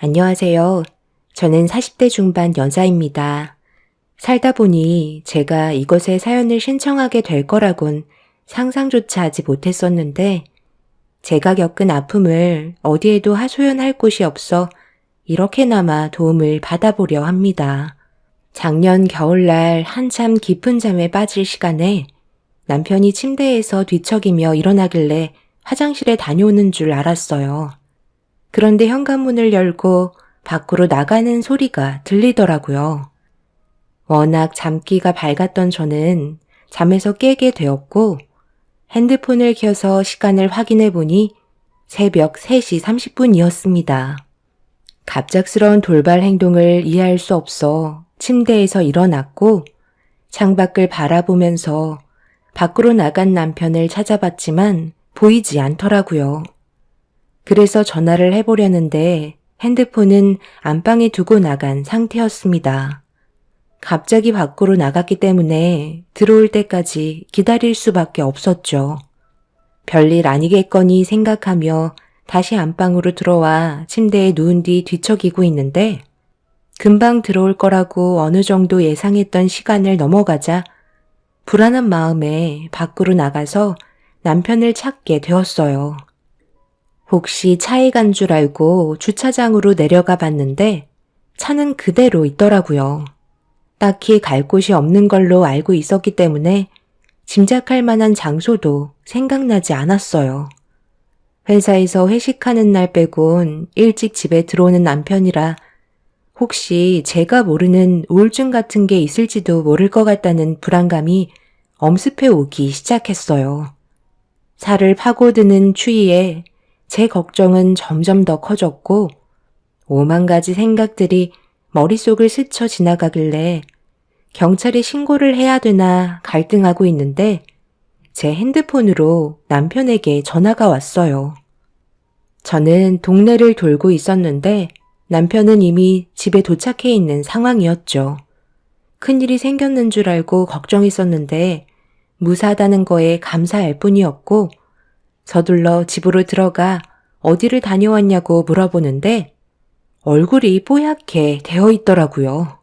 안녕하세요. 저는 40대 중반 여자입니다. 살다 보니 제가 이곳에 사연을 신청하게 될 거라곤 상상조차 하지 못했었는데 제가 겪은 아픔을 어디에도 하소연할 곳이 없어 이렇게나마 도움을 받아보려 합니다. 작년 겨울날 한참 깊은 잠에 빠질 시간에 남편이 침대에서 뒤척이며 일어나길래 화장실에 다녀오는 줄 알았어요. 그런데 현관문을 열고 밖으로 나가는 소리가 들리더라고요. 워낙 잠기가 밝았던 저는 잠에서 깨게 되었고 핸드폰을 켜서 시간을 확인해 보니 새벽 3시 30분이었습니다. 갑작스러운 돌발 행동을 이해할 수 없어 침대에서 일어났고 창밖을 바라보면서 밖으로 나간 남편을 찾아봤지만 보이지 않더라고요. 그래서 전화를 해보려는데 핸드폰은 안방에 두고 나간 상태였습니다. 갑자기 밖으로 나갔기 때문에 들어올 때까지 기다릴 수밖에 없었죠. 별일 아니겠거니 생각하며 다시 안방으로 들어와 침대에 누운 뒤 뒤척이고 있는데 금방 들어올 거라고 어느 정도 예상했던 시간을 넘어가자 불안한 마음에 밖으로 나가서 남편을 찾게 되었어요. 혹시 차에 간 줄 알고 주차장으로 내려가 봤는데 차는 그대로 있더라고요. 딱히 갈 곳이 없는 걸로 알고 있었기 때문에 짐작할 만한 장소도 생각나지 않았어요. 회사에서 회식하는 날 빼곤 일찍 집에 들어오는 남편이라 혹시 제가 모르는 우울증 같은 게 있을지도 모를 것 같다는 불안감이 엄습해 오기 시작했어요. 살을 파고드는 추위에 제 걱정은 점점 더 커졌고 오만 가지 생각들이 머릿속을 스쳐 지나가길래 경찰에 신고를 해야 되나 갈등하고 있는데 제 핸드폰으로 남편에게 전화가 왔어요. 저는 동네를 돌고 있었는데 남편은 이미 집에 도착해 있는 상황이었죠. 큰일이 생겼는 줄 알고 걱정했었는데 무사하다는 거에 감사할 뿐이었고 서둘러 집으로 들어가 어디를 다녀왔냐고 물어보는데 얼굴이 뽀얗게 되어 있더라고요.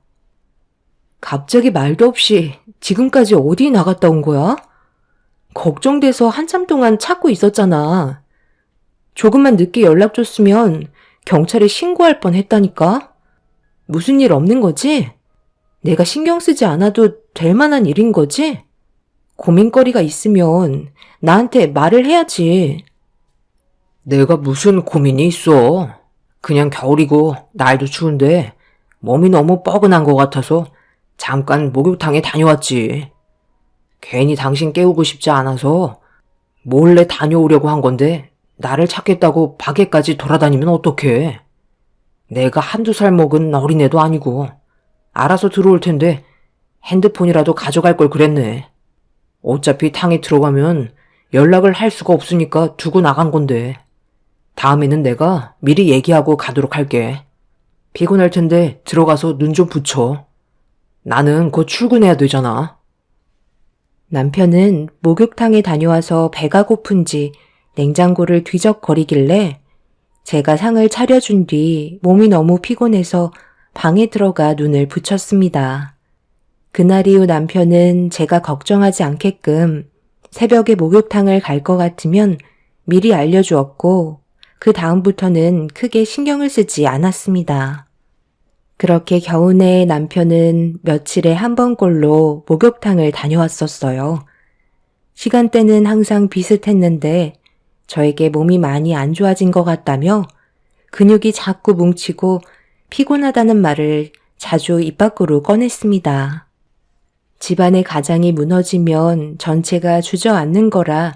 갑자기 말도 없이 지금까지 어디 나갔다 온 거야? 걱정돼서 한참 동안 찾고 있었잖아. 조금만 늦게 연락 줬으면 경찰에 신고할 뻔 했다니까? 무슨 일 없는 거지? 내가 신경 쓰지 않아도 될 만한 일인 거지? 고민거리가 있으면 나한테 말을 해야지. 내가 무슨 고민이 있어. 그냥 겨울이고 날도 추운데 몸이 너무 뻐근한 것 같아서 잠깐 목욕탕에 다녀왔지. 괜히 당신 깨우고 싶지 않아서 몰래 다녀오려고 한 건데 나를 찾겠다고 밖에까지 돌아다니면 어떡해. 내가 한두 살 먹은 어린애도 아니고 알아서 들어올 텐데 핸드폰이라도 가져갈 걸 그랬네. 어차피 탕에 들어가면 연락을 할 수가 없으니까 두고 나간 건데. 다음에는 내가 미리 얘기하고 가도록 할게. 피곤할 텐데 들어가서 눈 좀 붙여. 나는 곧 출근해야 되잖아. 남편은 목욕탕에 다녀와서 배가 고픈지 냉장고를 뒤적거리길래 제가 상을 차려준 뒤 몸이 너무 피곤해서 방에 들어가 눈을 붙였습니다. 그날 이후 남편은 제가 걱정하지 않게끔 새벽에 목욕탕을 갈 것 같으면 미리 알려주었고 그 다음부터는 크게 신경을 쓰지 않았습니다. 그렇게 겨우내 남편은 며칠에 한 번꼴로 목욕탕을 다녀왔었어요. 시간대는 항상 비슷했는데 저에게 몸이 많이 안 좋아진 것 같다며 근육이 자꾸 뭉치고 피곤하다는 말을 자주 입 밖으로 꺼냈습니다. 집안의 가장이 무너지면 전체가 주저앉는 거라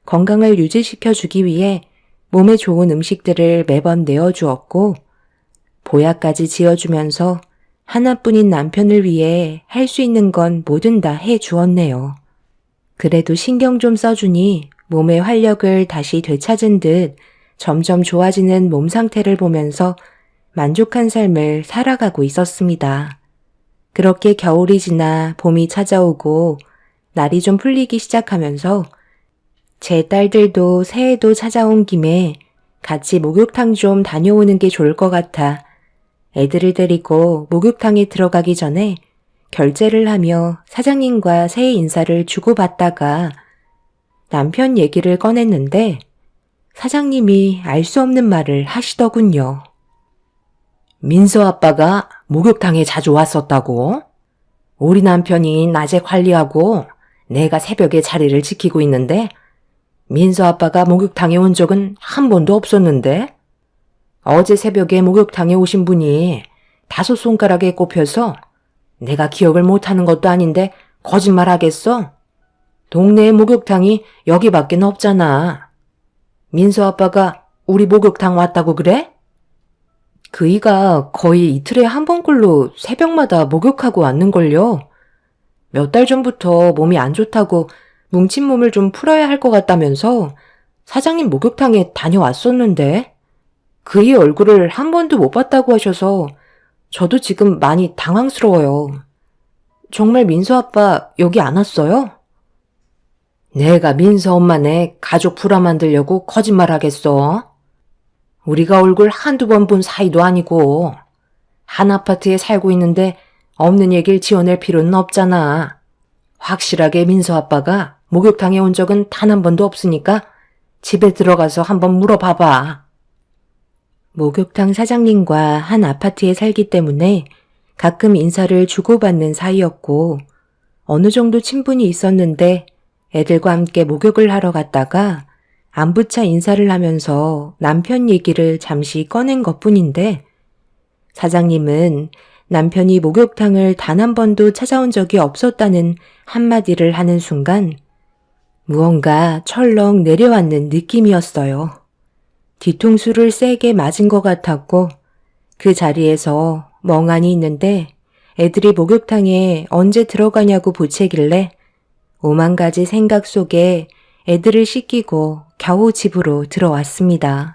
건강을 유지시켜주기 위해 몸에 좋은 음식들을 매번 내어주었고 보약까지 지어주면서 하나뿐인 남편을 위해 할 수 있는 건 뭐든 다 해주었네요. 그래도 신경 좀 써주니 몸의 활력을 다시 되찾은 듯 점점 좋아지는 몸 상태를 보면서 만족한 삶을 살아가고 있었습니다. 그렇게 겨울이 지나 봄이 찾아오고 날이 좀 풀리기 시작하면서 제 딸들도 새해도 찾아온 김에 같이 목욕탕 좀 다녀오는 게 좋을 것 같아 애들을 데리고 목욕탕에 들어가기 전에 결제를 하며 사장님과 새해 인사를 주고받다가 남편 얘기를 꺼냈는데 사장님이 알 수 없는 말을 하시더군요. 민서 아빠가 목욕탕에 자주 왔었다고? 우리 남편이 낮에 관리하고 내가 새벽에 자리를 지키고 있는데 민서 아빠가 목욕탕에 온 적은 한 번도 없었는데? 어제 새벽에 목욕탕에 오신 분이 5손가락에 꼽혀서 내가 기억을 못하는 것도 아닌데 거짓말 하겠어? 동네에 목욕탕이 여기밖에 없잖아. 민서 아빠가 우리 목욕탕 왔다고 그래? 그이가 거의 이틀에 한 번꼴로 새벽마다 목욕하고 왔는걸요. 몇 달 전부터 몸이 안 좋다고 뭉친 몸을 좀 풀어야 할 것 같다면서 사장님 목욕탕에 다녀왔었는데 그이 얼굴을 한 번도 못 봤다고 하셔서 저도 지금 많이 당황스러워요. 정말 민서 아빠 여기 안 왔어요? 내가 민서 엄마네 가족 불화 만들려고 거짓말 하겠어? 우리가 얼굴 한두 번 본 사이도 아니고 한 아파트에 살고 있는데 없는 얘기를 지어낼 필요는 없잖아. 확실하게 민서 아빠가 목욕탕에 온 적은 단 한 번도 없으니까 집에 들어가서 한번 물어봐봐. 목욕탕 사장님과 한 아파트에 살기 때문에 가끔 인사를 주고받는 사이였고 어느 정도 친분이 있었는데 애들과 함께 목욕을 하러 갔다가 안부차 인사를 하면서 남편 얘기를 잠시 꺼낸 것뿐인데 사장님은 남편이 목욕탕을 단 한 번도 찾아온 적이 없었다는 한마디를 하는 순간 무언가 철렁 내려앉는 느낌이었어요. 뒤통수를 세게 맞은 것 같았고 그 자리에서 멍하니 있는데 애들이 목욕탕에 언제 들어가냐고 보채길래 오만 가지 생각 속에 애들을 씻기고 겨우 집으로 들어왔습니다.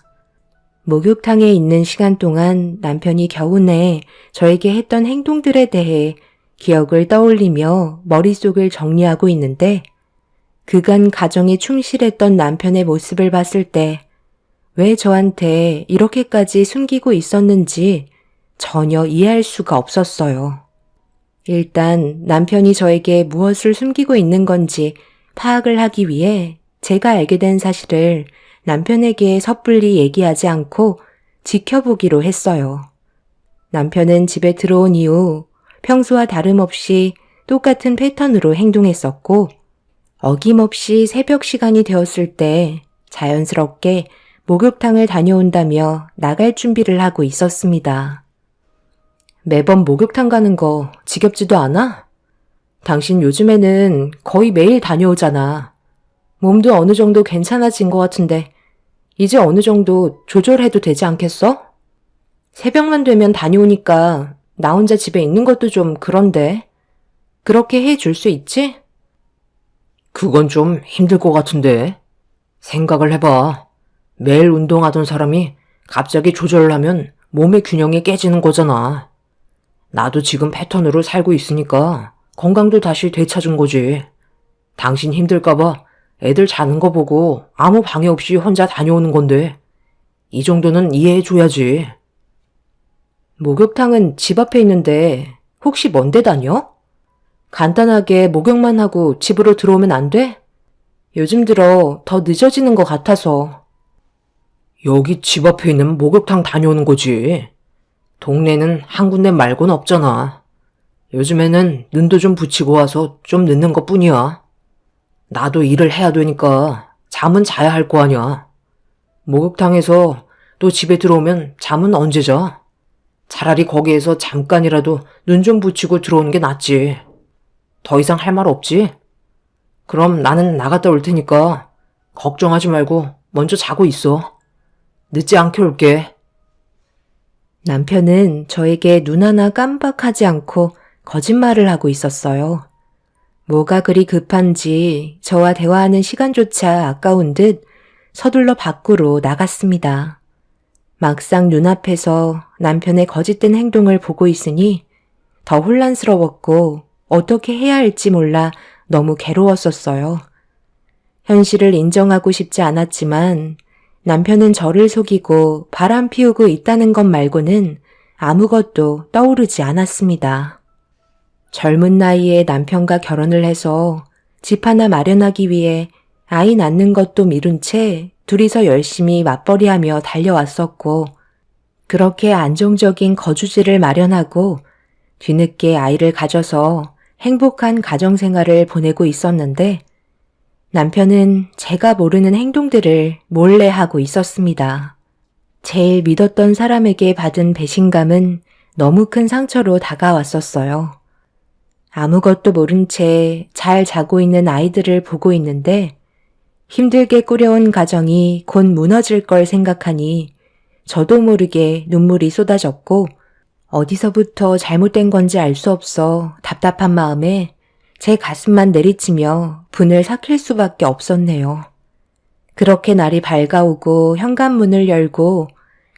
목욕탕에 있는 시간 동안 남편이 겨우내 저에게 했던 행동들에 대해 기억을 떠올리며 머릿속을 정리하고 있는데 그간 가정에 충실했던 남편의 모습을 봤을 때 왜 저한테 이렇게까지 숨기고 있었는지 전혀 이해할 수가 없었어요. 일단 남편이 저에게 무엇을 숨기고 있는 건지 파악을 하기 위해 제가 알게 된 사실을 남편에게 섣불리 얘기하지 않고 지켜보기로 했어요. 남편은 집에 들어온 이후 평소와 다름없이 똑같은 패턴으로 행동했었고 어김없이 새벽 시간이 되었을 때 자연스럽게 목욕탕을 다녀온다며 나갈 준비를 하고 있었습니다. 매번 목욕탕 가는 거 지겹지도 않아? 당신 요즘에는 거의 매일 다녀오잖아. 몸도 어느 정도 괜찮아진 것 같은데 이제 어느 정도 조절해도 되지 않겠어? 새벽만 되면 다녀오니까 나 혼자 집에 있는 것도 좀 그런데 그렇게 해줄 수 있지? 그건 좀 힘들 것 같은데. 생각을 해봐. 매일 운동하던 사람이 갑자기 조절을 하면 몸의 균형이 깨지는 거잖아. 나도 지금 패턴으로 살고 있으니까 건강도 다시 되찾은 거지. 당신 힘들까봐 애들 자는 거 보고 아무 방해 없이 혼자 다녀오는 건데 이 정도는 이해해줘야지. 목욕탕은 집 앞에 있는데 혹시 먼데 다녀? 간단하게 목욕만 하고 집으로 들어오면 안 돼? 요즘 들어 더 늦어지는 것 같아서. 여기 집 앞에 있는 목욕탕 다녀오는 거지. 동네는 한 군데 말고는 없잖아. 요즘에는 눈도 좀 붙이고 와서 좀 늦는 것 뿐이야. 나도 일을 해야 되니까 잠은 자야 할 거 아니야. 목욕탕에서 또 집에 들어오면 잠은 언제 자? 차라리 거기에서 잠깐이라도 눈 좀 붙이고 들어오는 게 낫지. 더 이상 할 말 없지? 그럼 나는 나갔다 올 테니까 걱정하지 말고 먼저 자고 있어. 늦지 않게 올게. 남편은 저에게 눈 하나 깜빡하지 않고 거짓말을 하고 있었어요. 뭐가 그리 급한지 저와 대화하는 시간조차 아까운 듯 서둘러 밖으로 나갔습니다. 막상 눈앞에서 남편의 거짓된 행동을 보고 있으니 더 혼란스러웠고 어떻게 해야 할지 몰라 너무 괴로웠었어요. 현실을 인정하고 싶지 않았지만 남편은 저를 속이고 바람 피우고 있다는 것 말고는 아무것도 떠오르지 않았습니다. 젊은 나이에 남편과 결혼을 해서 집 하나 마련하기 위해 아이 낳는 것도 미룬 채 둘이서 열심히 맞벌이하며 달려왔었고, 그렇게 안정적인 거주지를 마련하고 뒤늦게 아이를 가져서 행복한 가정생활을 보내고 있었는데, 남편은 제가 모르는 행동들을 몰래 하고 있었습니다. 제일 믿었던 사람에게 받은 배신감은 너무 큰 상처로 다가왔었어요. 아무것도 모른 채 잘 자고 있는 아이들을 보고 있는데 힘들게 꾸려온 가정이 곧 무너질 걸 생각하니 저도 모르게 눈물이 쏟아졌고 어디서부터 잘못된 건지 알 수 없어 답답한 마음에 제 가슴만 내리치며 분을 삭힐 수밖에 없었네요. 그렇게 날이 밝아오고 현관문을 열고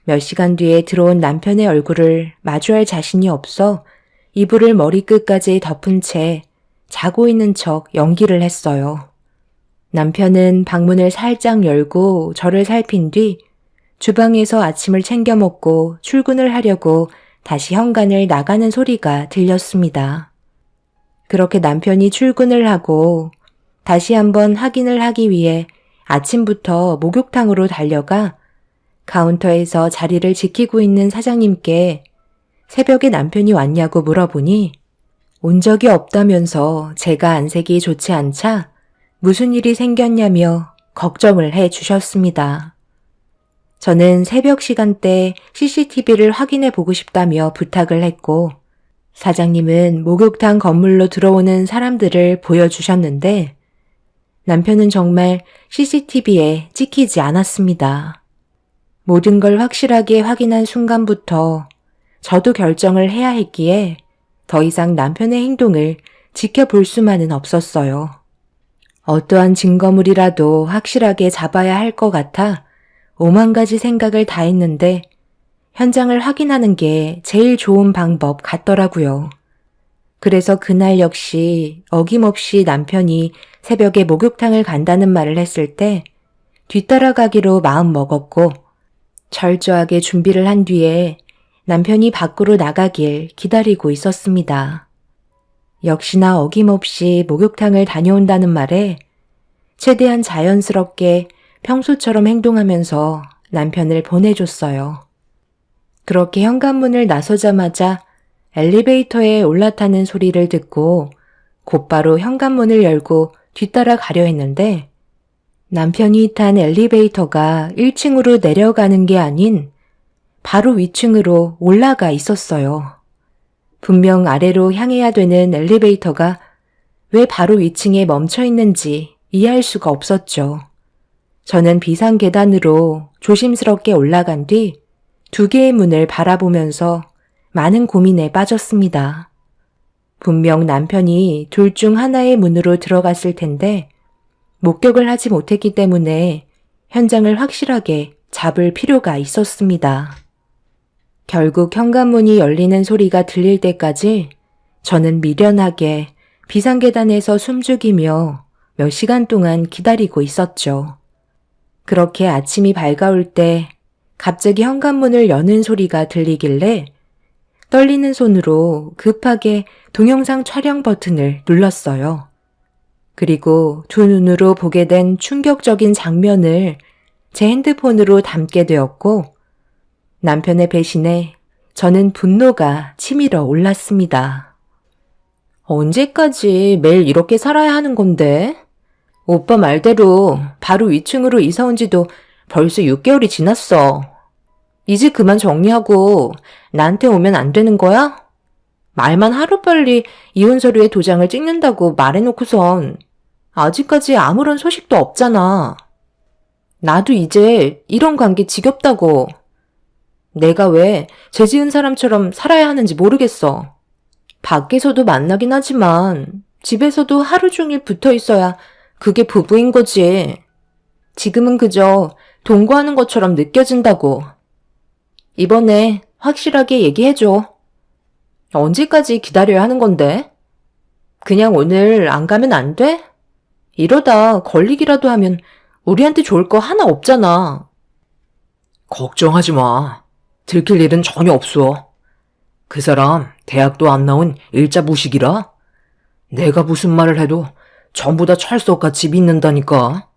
몇 시간 뒤에 들어온 남편의 얼굴을 마주할 자신이 없어 이불을 머리끝까지 덮은 채 자고 있는 척 연기를 했어요. 남편은 방문을 살짝 열고 저를 살핀 뒤 주방에서 아침을 챙겨 먹고 출근을 하려고 다시 현관을 나가는 소리가 들렸습니다. 그렇게 남편이 출근을 하고 다시 한번 확인을 하기 위해 아침부터 목욕탕으로 달려가 카운터에서 자리를 지키고 있는 사장님께 새벽에 남편이 왔냐고 물어보니 온 적이 없다면서 제가 안색이 좋지 않자 무슨 일이 생겼냐며 걱정을 해 주셨습니다. 저는 새벽 시간대 CCTV를 확인해 보고 싶다며 부탁을 했고 사장님은 목욕탕 건물로 들어오는 사람들을 보여주셨는데 남편은 정말 CCTV에 찍히지 않았습니다. 모든 걸 확실하게 확인한 순간부터 저도 결정을 해야 했기에 더 이상 남편의 행동을 지켜볼 수만은 없었어요. 어떠한 증거물이라도 확실하게 잡아야 할 것 같아 오만 가지 생각을 다 했는데 현장을 확인하는 게 제일 좋은 방법 같더라고요. 그래서 그날 역시 어김없이 남편이 새벽에 목욕탕을 간다는 말을 했을 때 뒤따라가기로 마음 먹었고 철저하게 준비를 한 뒤에 남편이 밖으로 나가길 기다리고 있었습니다. 역시나 어김없이 목욕탕을 다녀온다는 말에 최대한 자연스럽게 평소처럼 행동하면서 남편을 보내줬어요. 그렇게 현관문을 나서자마자 엘리베이터에 올라타는 소리를 듣고 곧바로 현관문을 열고 뒤따라 가려 했는데 남편이 탄 엘리베이터가 1층으로 내려가는 게 아닌 바로 위층으로 올라가 있었어요. 분명 아래로 향해야 되는 엘리베이터가 왜 바로 위층에 멈춰 있는지 이해할 수가 없었죠. 저는 비상 계단으로 조심스럽게 올라간 뒤 2개의 문을 바라보면서 많은 고민에 빠졌습니다. 분명 남편이 둘 중 하나의 문으로 들어갔을 텐데 목격을 하지 못했기 때문에 현장을 확실하게 잡을 필요가 있었습니다. 결국 현관문이 열리는 소리가 들릴 때까지 저는 미련하게 비상계단에서 숨죽이며 몇 시간 동안 기다리고 있었죠. 그렇게 아침이 밝아올 때 갑자기 현관문을 여는 소리가 들리길래 떨리는 손으로 급하게 동영상 촬영 버튼을 눌렀어요. 그리고 두 눈으로 보게 된 충격적인 장면을 제 핸드폰으로 담게 되었고 남편의 배신에 저는 분노가 치밀어 올랐습니다. 언제까지 매일 이렇게 살아야 하는 건데? 오빠 말대로 바로 위층으로 이사 온 지도 벌써 6개월이 지났어. 이제 그만 정리하고 나한테 오면 안 되는 거야? 말만 하루빨리 이혼 서류에 도장을 찍는다고 말해놓고선 아직까지 아무런 소식도 없잖아. 나도 이제 이런 관계 지겹다고. 내가 왜 죄 지은 사람처럼 살아야 하는지 모르겠어. 밖에서도 만나긴 하지만 집에서도 하루 종일 붙어 있어야 그게 부부인 거지. 지금은 그저 동거하는 것처럼 느껴진다고. 이번에 확실하게 얘기해줘. 언제까지 기다려야 하는 건데? 그냥 오늘 안 가면 안 돼? 이러다 걸리기라도 하면 우리한테 좋을 거 하나 없잖아. 걱정하지 마. 들킬 일은 전혀 없어. 그 사람 대학도 안 나온 일자 무식이라? 내가 무슨 말을 해도 전부 다 철석같이 믿는다니까.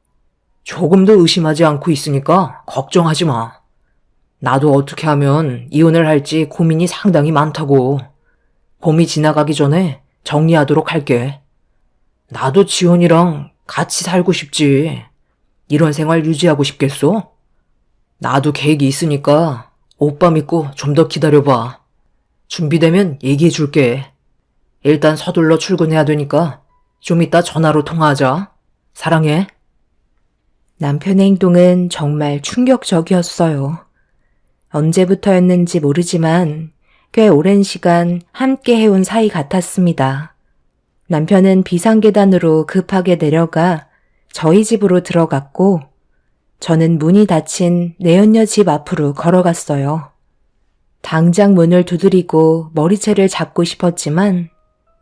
조금도 의심하지 않고 있으니까 걱정하지 마. 나도 어떻게 하면 이혼을 할지 고민이 상당히 많다고. 봄이 지나가기 전에 정리하도록 할게. 나도 지원이랑 같이 살고 싶지. 이런 생활 유지하고 싶겠어? 나도 계획이 있으니까 오빠 믿고 좀 더 기다려봐. 준비되면 얘기해 줄게. 일단 서둘러 출근해야 되니까 좀 이따 전화로 통화하자. 사랑해. 남편의 행동은 정말 충격적이었어요. 언제부터였는지 모르지만 꽤 오랜 시간 함께 해온 사이 같았습니다. 남편은 비상계단으로 급하게 내려가 저희 집으로 들어갔고 저는 문이 닫힌 내연녀 집 앞으로 걸어갔어요. 당장 문을 두드리고 머리채를 잡고 싶었지만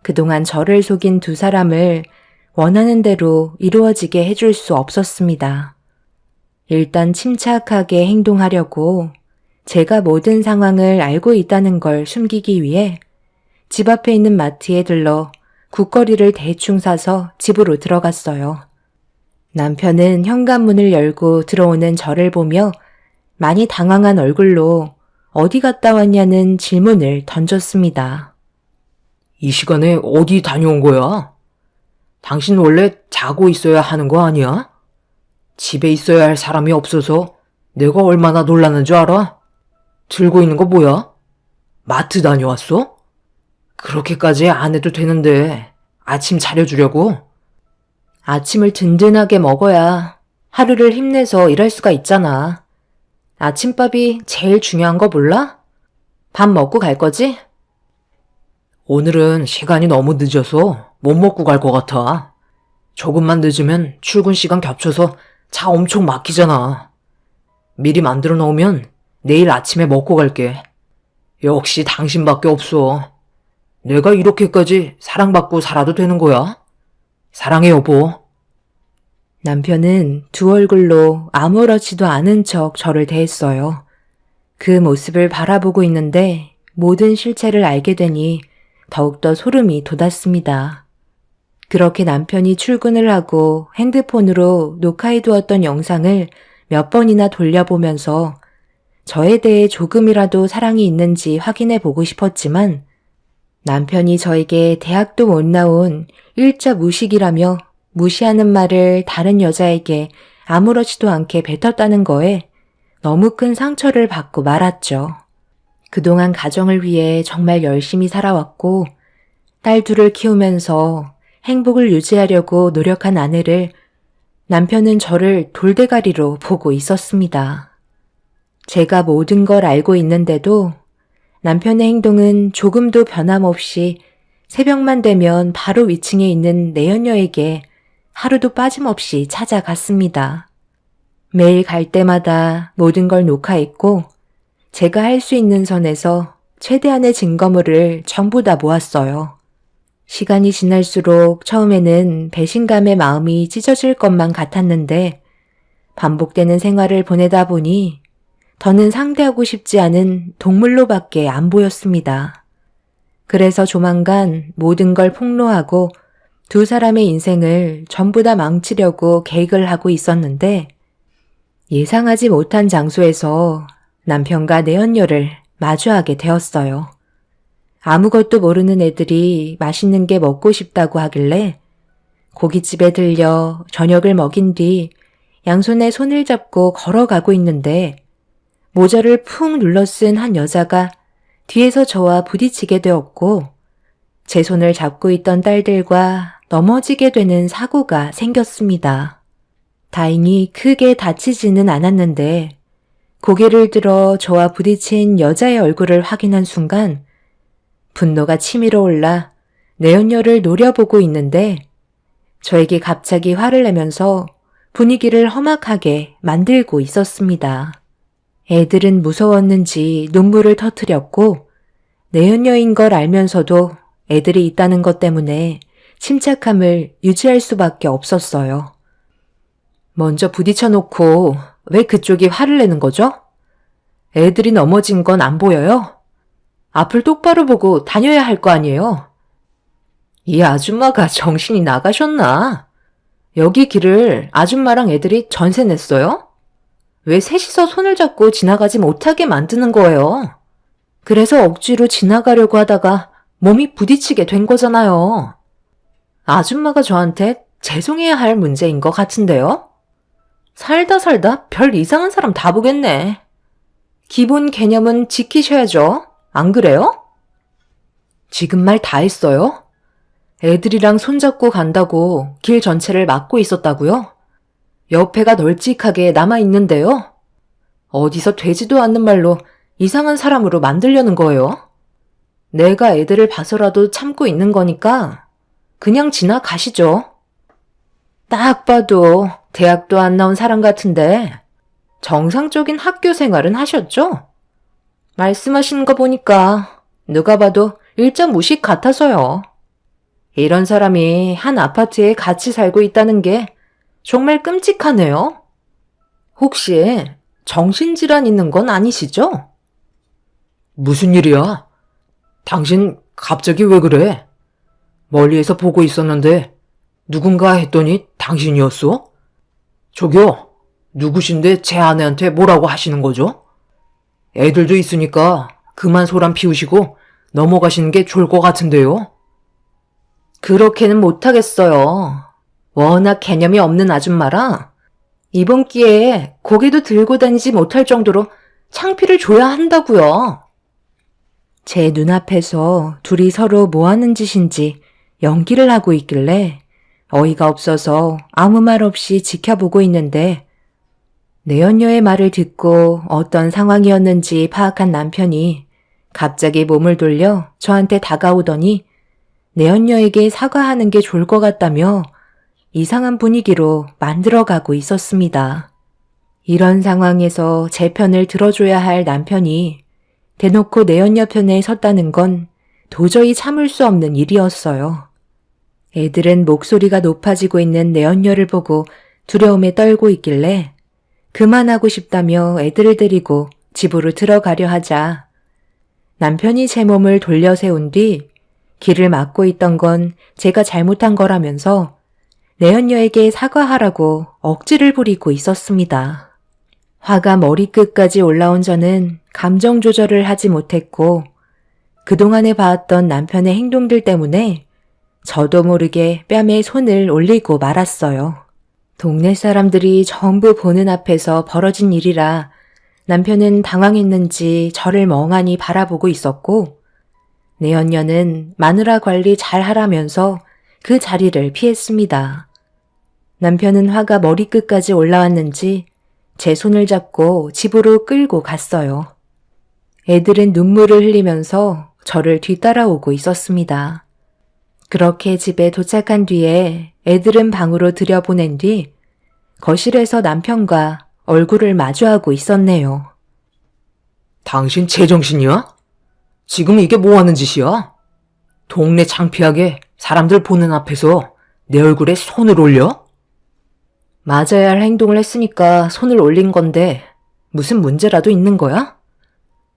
그동안 저를 속인 두 사람을 원하는 대로 이루어지게 해줄 수 없었습니다. 일단 침착하게 행동하려고 제가 모든 상황을 알고 있다는 걸 숨기기 위해 집 앞에 있는 마트에 들러 국거리를 대충 사서 집으로 들어갔어요. 남편은 현관문을 열고 들어오는 저를 보며 많이 당황한 얼굴로 어디 갔다 왔냐는 질문을 던졌습니다. 이 시간에 어디 다녀온 거야? 당신 원래 자고 있어야 하는 거 아니야? 집에 있어야 할 사람이 없어서 내가 얼마나 놀랐는 줄 알아? 들고 있는 거 뭐야? 마트 다녀왔어? 그렇게까지 안 해도 되는데 아침 차려주려고? 아침을 든든하게 먹어야 하루를 힘내서 일할 수가 있잖아. 아침밥이 제일 중요한 거 몰라? 밥 먹고 갈 거지? 오늘은 시간이 너무 늦어서 못 먹고 갈 것 같아. 조금만 늦으면 출근 시간 겹쳐서 차 엄청 막히잖아. 미리 만들어 놓으면 내일 아침에 먹고 갈게. 역시 당신밖에 없어. 내가 이렇게까지 사랑받고 살아도 되는 거야? 사랑해, 여보. 남편은 두 얼굴로 아무렇지도 않은 척 저를 대했어요. 그 모습을 바라보고 있는데 모든 실체를 알게 되니 더욱더 소름이 돋았습니다. 그렇게 남편이 출근을 하고 핸드폰으로 녹화해두었던 영상을 몇 번이나 돌려보면서 저에 대해 조금이라도 사랑이 있는지 확인해 보고 싶었지만 남편이 저에게 대학도 못 나온 일자 무식이라며 무시하는 말을 다른 여자에게 아무렇지도 않게 뱉었다는 거에 너무 큰 상처를 받고 말았죠. 그동안 가정을 위해 정말 열심히 살아왔고 딸 둘을 키우면서 행복을 유지하려고 노력한 아내를 남편은 저를 돌대가리로 보고 있었습니다. 제가 모든 걸 알고 있는데도 남편의 행동은 조금도 변함없이 새벽만 되면 바로 위층에 있는 내연녀에게 하루도 빠짐없이 찾아갔습니다. 매일 갈 때마다 모든 걸 녹화했고 제가 할 수 있는 선에서 최대한의 증거물을 전부 다 모았어요. 시간이 지날수록 처음에는 배신감의 마음이 찢어질 것만 같았는데 반복되는 생활을 보내다 보니 더는 상대하고 싶지 않은 동물로밖에 안 보였습니다. 그래서 조만간 모든 걸 폭로하고 두 사람의 인생을 전부 다 망치려고 계획을 하고 있었는데 예상하지 못한 장소에서 남편과 내연녀를 마주하게 되었어요. 아무것도 모르는 애들이 맛있는 게 먹고 싶다고 하길래 고깃집에 들려 저녁을 먹인 뒤 양손에 손을 잡고 걸어가고 있는데 모자를 푹 눌러 쓴 한 여자가 뒤에서 저와 부딪히게 되었고 제 손을 잡고 있던 딸들과 넘어지게 되는 사고가 생겼습니다. 다행히 크게 다치지는 않았는데 고개를 들어 저와 부딪힌 여자의 얼굴을 확인한 순간 분노가 치밀어 올라 내연녀를 노려보고 있는데 저에게 갑자기 화를 내면서 분위기를 험악하게 만들고 있었습니다. 애들은 무서웠는지 눈물을 터뜨렸고 내연녀인 걸 알면서도 애들이 있다는 것 때문에 침착함을 유지할 수밖에 없었어요. 먼저 부딪혀놓고 왜 그쪽이 화를 내는 거죠? 애들이 넘어진 건 안 보여요? 앞을 똑바로 보고 다녀야 할 거 아니에요. 이 아줌마가 정신이 나가셨나? 여기 길을 아줌마랑 애들이 전세 냈어요? 왜 셋이서 손을 잡고 지나가지 못하게 만드는 거예요? 그래서 억지로 지나가려고 하다가 몸이 부딪히게 된 거잖아요. 아줌마가 저한테 죄송해야 할 문제인 것 같은데요? 살다 살다 별 이상한 사람 다 보겠네. 기본 개념은 지키셔야죠. 안 그래요? 지금 말 다 했어요? 애들이랑 손잡고 간다고 길 전체를 막고 있었다고요? 옆에가 널찍하게 남아있는데요? 어디서 되지도 않는 말로 이상한 사람으로 만들려는 거예요? 내가 애들을 봐서라도 참고 있는 거니까 그냥 지나가시죠. 딱 봐도 대학도 안 나온 사람 같은데 정상적인 학교 생활은 하셨죠? 말씀하시는 거 보니까 누가 봐도 일자 무식 같아서요. 이런 사람이 한 아파트에 같이 살고 있다는 게 정말 끔찍하네요. 혹시 정신질환 있는 건 아니시죠? 무슨 일이야? 당신 갑자기 왜 그래? 멀리에서 보고 있었는데 누군가 했더니 당신이었어? 저기요, 누구신데 제 아내한테 뭐라고 하시는 거죠? 애들도 있으니까 그만 소란 피우시고 넘어가시는 게 좋을 것 같은데요. 그렇게는 못하겠어요. 워낙 개념이 없는 아줌마라 이번 기회에 고개도 들고 다니지 못할 정도로 창피를 줘야 한다고요. 제 눈앞에서 둘이 서로 뭐 하는 짓인지 연기를 하고 있길래 어이가 없어서 아무 말 없이 지켜보고 있는데 내연녀의 말을 듣고 어떤 상황이었는지 파악한 남편이 갑자기 몸을 돌려 저한테 다가오더니 내연녀에게 사과하는 게 좋을 것 같다며 이상한 분위기로 만들어가고 있었습니다. 이런 상황에서 제 편을 들어줘야 할 남편이 대놓고 내연녀 편에 섰다는 건 도저히 참을 수 없는 일이었어요. 애들은 목소리가 높아지고 있는 내연녀를 보고 두려움에 떨고 있길래 그만하고 싶다며 애들을 데리고 집으로 들어가려 하자 남편이 제 몸을 돌려 세운 뒤 길을 막고 있던 건 제가 잘못한 거라면서 내연녀에게 사과하라고 억지를 부리고 있었습니다. 화가 머리끝까지 올라온 저는 감정 조절을 하지 못했고 그동안에 봐왔던 남편의 행동들 때문에 저도 모르게 뺨에 손을 올리고 말았어요. 동네 사람들이 전부 보는 앞에서 벌어진 일이라 남편은 당황했는지 저를 멍하니 바라보고 있었고 내연녀는 마누라 관리 잘 하라면서 그 자리를 피했습니다. 남편은 화가 머리끝까지 올라왔는지 제 손을 잡고 집으로 끌고 갔어요. 애들은 눈물을 흘리면서 저를 뒤따라오고 있었습니다. 그렇게 집에 도착한 뒤에 애들은 방으로 들여보낸 뒤 거실에서 남편과 얼굴을 마주하고 있었네요. 당신 제정신이야? 지금 이게 뭐 하는 짓이야? 동네 창피하게 사람들 보는 앞에서 내 얼굴에 손을 올려? 맞아야 할 행동을 했으니까 손을 올린 건데 무슨 문제라도 있는 거야?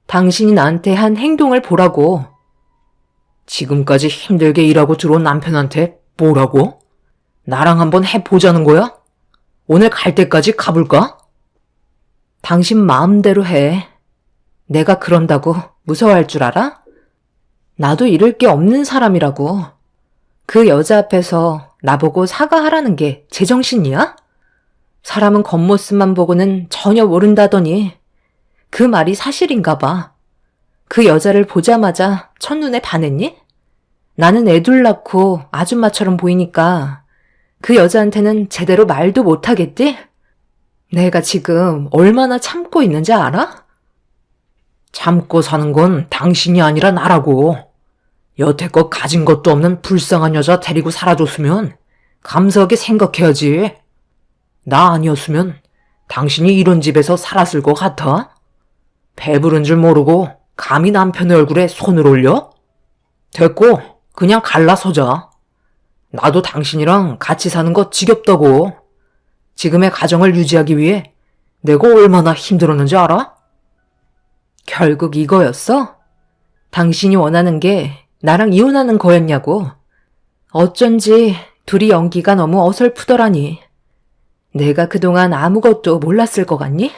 당신이 나한테 한 행동을 보라고. 지금까지 힘들게 일하고 들어온 남편한테 뭐라고? 나랑 한번 해보자는 거야? 오늘 갈 때까지 가볼까? 당신 마음대로 해. 내가 그런다고 무서워할 줄 알아? 나도 잃을 게 없는 사람이라고. 그 여자 앞에서 나보고 사과하라는 게 제정신이야? 사람은 겉모습만 보고는 전혀 모른다더니 그 말이 사실인가 봐. 그 여자를 보자마자 첫눈에 반했니? 나는 애둘 낳고 아줌마처럼 보이니까 그 여자한테는 제대로 말도 못하겠지? 내가 지금 얼마나 참고 있는지 알아? 참고 사는 건 당신이 아니라 나라고. 여태껏 가진 것도 없는 불쌍한 여자 데리고 살아줬으면 감사하게 생각해야지. 나 아니었으면 당신이 이런 집에서 살았을 것 같아? 배부른 줄 모르고 감히 남편의 얼굴에 손을 올려? 됐고, 그냥 갈라서자. 나도 당신이랑 같이 사는 거 지겹다고. 지금의 가정을 유지하기 위해 내가 얼마나 힘들었는지 알아? 결국 이거였어? 당신이 원하는 게 나랑 이혼하는 거였냐고. 어쩐지 둘이 연기가 너무 어설프더라니. 내가 그동안 아무것도 몰랐을 것 같니?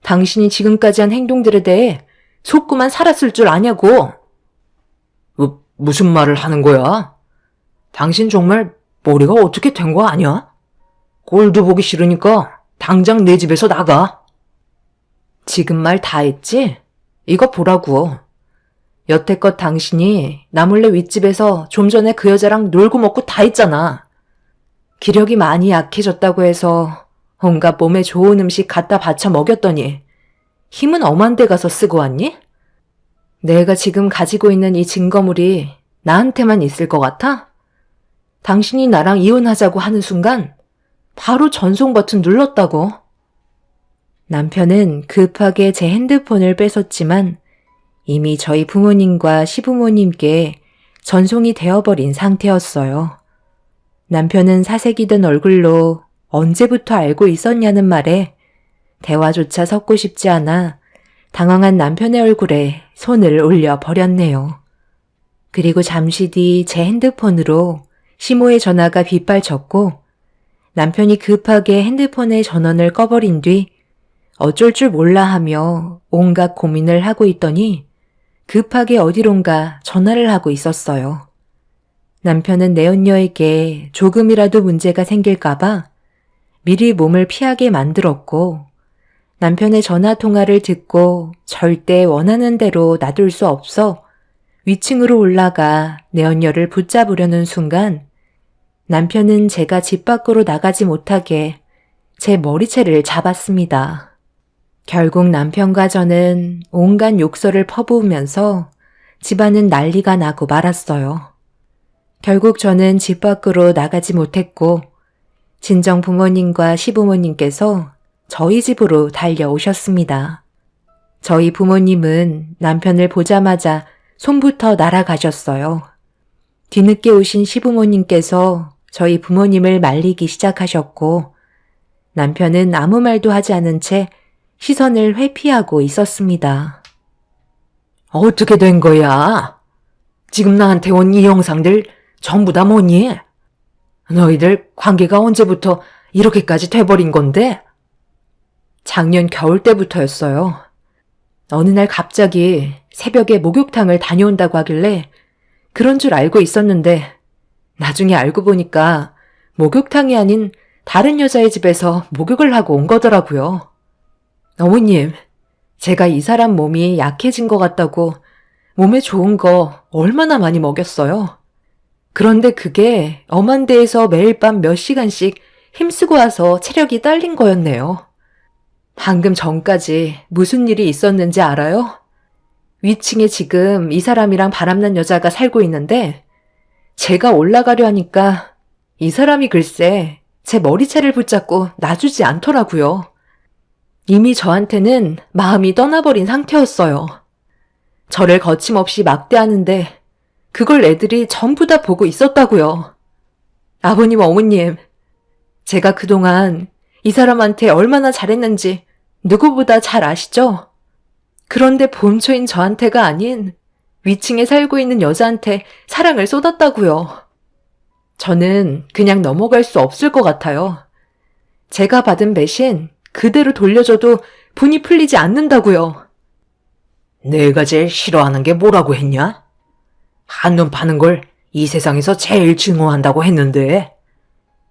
당신이 지금까지 한 행동들에 대해 속고만 살았을 줄 아냐고. 무슨 말을 하는 거야? 당신 정말 머리가 어떻게 된 거 아니야? 꼴도 보기 싫으니까 당장 내 집에서 나가. 지금 말 다 했지? 이거 보라고. 여태껏 당신이 나 몰래 윗집에서 좀 전에 그 여자랑 놀고 먹고 다 했잖아. 기력이 많이 약해졌다고 해서 온갖 몸에 좋은 음식 갖다 바쳐 먹였더니 힘은 엄한 데 가서 쓰고 왔니? 내가 지금 가지고 있는 이 증거물이 나한테만 있을 것 같아? 당신이 나랑 이혼하자고 하는 순간 바로 전송 버튼 눌렀다고. 남편은 급하게 제 핸드폰을 뺏었지만 이미 저희 부모님과 시부모님께 전송이 되어버린 상태였어요. 남편은 사색이 든 얼굴로 언제부터 알고 있었냐는 말에 대화조차 섞고 싶지 않아 당황한 남편의 얼굴에 손을 올려 버렸네요. 그리고 잠시 뒤 제 핸드폰으로 시모의 전화가 빗발쳤고 남편이 급하게 핸드폰의 전원을 꺼버린 뒤 어쩔 줄 몰라 하며 온갖 고민을 하고 있더니 급하게 어디론가 전화를 하고 있었어요. 남편은 내연녀에게 조금이라도 문제가 생길까봐 미리 몸을 피하게 만들었고 남편의 전화 통화를 듣고 절대 원하는 대로 놔둘 수 없어 위층으로 올라가 내연녀를 붙잡으려는 순간 남편은 제가 집 밖으로 나가지 못하게 제 머리채를 잡았습니다. 결국 남편과 저는 온갖 욕설을 퍼부으면서 집안은 난리가 나고 말았어요. 결국 저는 집 밖으로 나가지 못했고 친정 부모님과 시부모님께서 저희 집으로 달려오셨습니다. 저희 부모님은 남편을 보자마자 손부터 날아가셨어요. 뒤늦게 오신 시부모님께서 저희 부모님을 말리기 시작하셨고 남편은 아무 말도 하지 않은 채 시선을 회피하고 있었습니다. 어떻게 된 거야? 지금 나한테 온 이 영상들 전부 다 뭐니? 너희들 관계가 언제부터 이렇게까지 돼버린 건데? 작년 겨울 때부터였어요. 어느 날 갑자기 새벽에 목욕탕을 다녀온다고 하길래 그런 줄 알고 있었는데 나중에 알고 보니까 목욕탕이 아닌 다른 여자의 집에서 목욕을 하고 온 거더라고요. 어머님, 제가 이 사람 몸이 약해진 것 같다고 몸에 좋은 거 얼마나 많이 먹였어요. 그런데 그게 엄한 데에서 매일 밤 몇 시간씩 힘쓰고 와서 체력이 딸린 거였네요. 방금 전까지 무슨 일이 있었는지 알아요? 위층에 지금 이 사람이랑 바람난 여자가 살고 있는데 제가 올라가려 하니까 이 사람이 글쎄 제 머리채를 붙잡고 놔주지 않더라고요. 이미 저한테는 마음이 떠나버린 상태였어요. 저를 거침없이 막대하는데 그걸 애들이 전부 다 보고 있었다고요. 아버님, 어머님, 제가 그동안 이 사람한테 얼마나 잘했는지 누구보다 잘 아시죠? 그런데 본초인 저한테가 아닌 위층에 살고 있는 여자한테 사랑을 쏟았다고요. 저는 그냥 넘어갈 수 없을 것 같아요. 제가 받은 배신 그대로 돌려줘도 분이 풀리지 않는다고요. 내가 제일 싫어하는 게 뭐라고 했냐? 한눈 파는 걸 이 세상에서 제일 증오한다고 했는데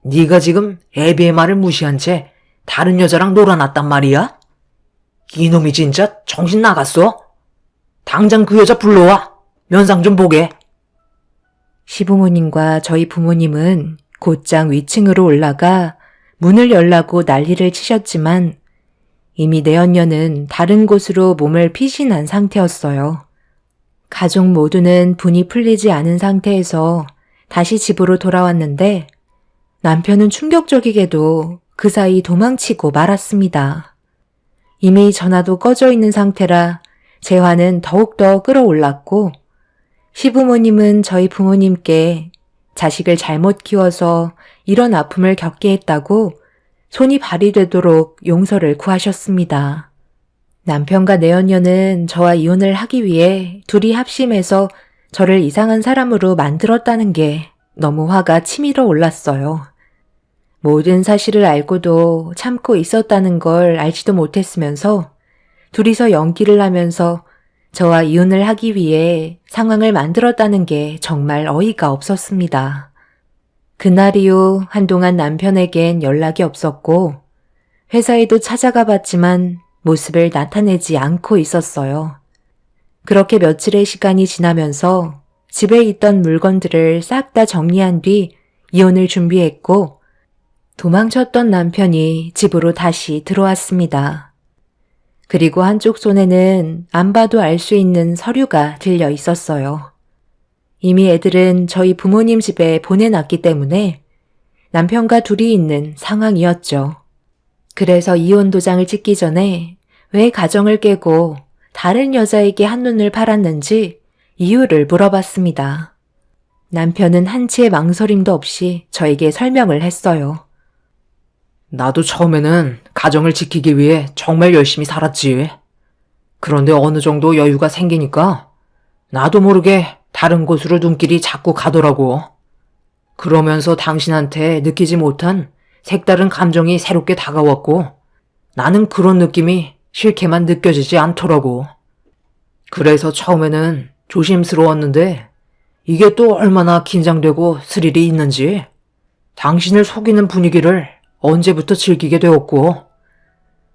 네가 지금 애비의 말을 무시한 채 다른 여자랑 놀아놨단 말이야? 이놈이 진짜 정신 나갔어? 당장 그 여자 불러와. 면상 좀 보게. 시부모님과 저희 부모님은 곧장 위층으로 올라가 문을 열라고 난리를 치셨지만 이미 내연녀는 다른 곳으로 몸을 피신한 상태였어요. 가족 모두는 분이 풀리지 않은 상태에서 다시 집으로 돌아왔는데 남편은 충격적이게도 그 사이 도망치고 말았습니다. 이미 전화도 꺼져 있는 상태라 제 화는 더욱더 끌어올랐고 시부모님은 저희 부모님께 자식을 잘못 키워서 이런 아픔을 겪게 했다고 손이 발이 되도록 용서를 구하셨습니다. 남편과 내연녀는 저와 이혼을 하기 위해 둘이 합심해서 저를 이상한 사람으로 만들었다는 게 너무 화가 치밀어 올랐어요. 모든 사실을 알고도 참고 있었다는 걸 알지도 못했으면서 둘이서 연기를 하면서 저와 이혼을 하기 위해 상황을 만들었다는 게 정말 어이가 없었습니다. 그날 이후 한동안 남편에겐 연락이 없었고 회사에도 찾아가 봤지만 모습을 나타내지 않고 있었어요. 그렇게 며칠의 시간이 지나면서 집에 있던 물건들을 싹 다 정리한 뒤 이혼을 준비했고 도망쳤던 남편이 집으로 다시 들어왔습니다. 그리고 한쪽 손에는 안 봐도 알 수 있는 서류가 들려 있었어요. 이미 애들은 저희 부모님 집에 보내놨기 때문에 남편과 둘이 있는 상황이었죠. 그래서 이혼 도장을 찍기 전에 왜 가정을 깨고 다른 여자에게 한눈을 팔았는지 이유를 물어봤습니다. 남편은 한치의 망설임도 없이 저에게 설명을 했어요. 나도 처음에는 가정을 지키기 위해 정말 열심히 살았지. 그런데 어느 정도 여유가 생기니까 나도 모르게 다른 곳으로 눈길이 자꾸 가더라고. 그러면서 당신한테 느끼지 못한 색다른 감정이 새롭게 다가왔고 나는 그런 느낌이 싫게만 느껴지지 않더라고. 그래서 처음에는 조심스러웠는데 이게 또 얼마나 긴장되고 스릴이 있는지 당신을 속이는 분위기를 언제부터 즐기게 되었고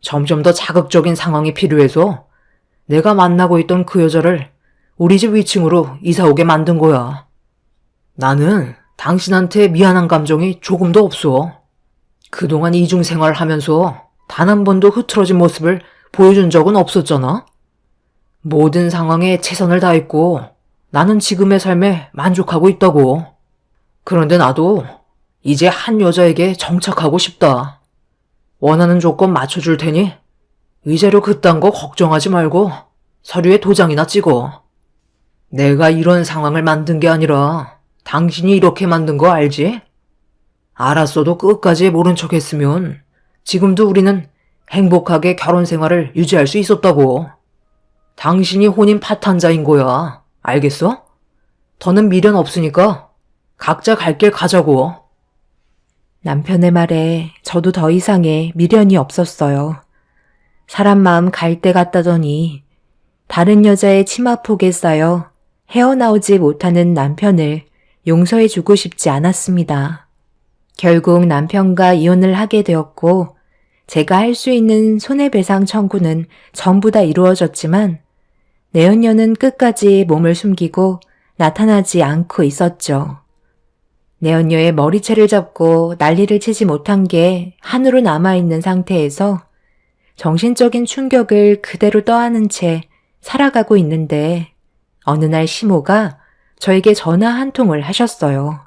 점점 더 자극적인 상황이 필요해서 내가 만나고 있던 그 여자를 우리 집 위층으로 이사 오게 만든 거야. 나는 당신한테 미안한 감정이 조금도 없어. 그동안 이중생활 하면서 단 한 번도 흐트러진 모습을 보여준 적은 없었잖아. 모든 상황에 최선을 다했고 나는 지금의 삶에 만족하고 있다고. 그런데 나도 이제 한 여자에게 정착하고 싶다. 원하는 조건 맞춰줄 테니 위자료 그딴 거 걱정하지 말고 서류에 도장이나 찍어. 내가 이런 상황을 만든 게 아니라 당신이 이렇게 만든 거 알지? 알았어도 끝까지 모른 척 했으면 지금도 우리는 행복하게 결혼 생활을 유지할 수 있었다고. 당신이 혼인 파탄자인 거야. 알겠어? 더는 미련 없으니까 각자 갈 길 가자고. 남편의 말에 저도 더 이상의 미련이 없었어요. 사람 마음 갈 때 같다더니 다른 여자의 치마폭에 쌓여 헤어나오지 못하는 남편을 용서해주고 싶지 않았습니다. 결국 남편과 이혼을 하게 되었고 제가 할 수 있는 손해배상 청구는 전부 다 이루어졌지만 내연녀는 끝까지 몸을 숨기고 나타나지 않고 있었죠. 내연녀의 머리채를 잡고 난리를 치지 못한 게 한으로 남아있는 상태에서 정신적인 충격을 그대로 떠안은 채 살아가고 있는데 어느 날 시모가 저에게 전화 한 통을 하셨어요.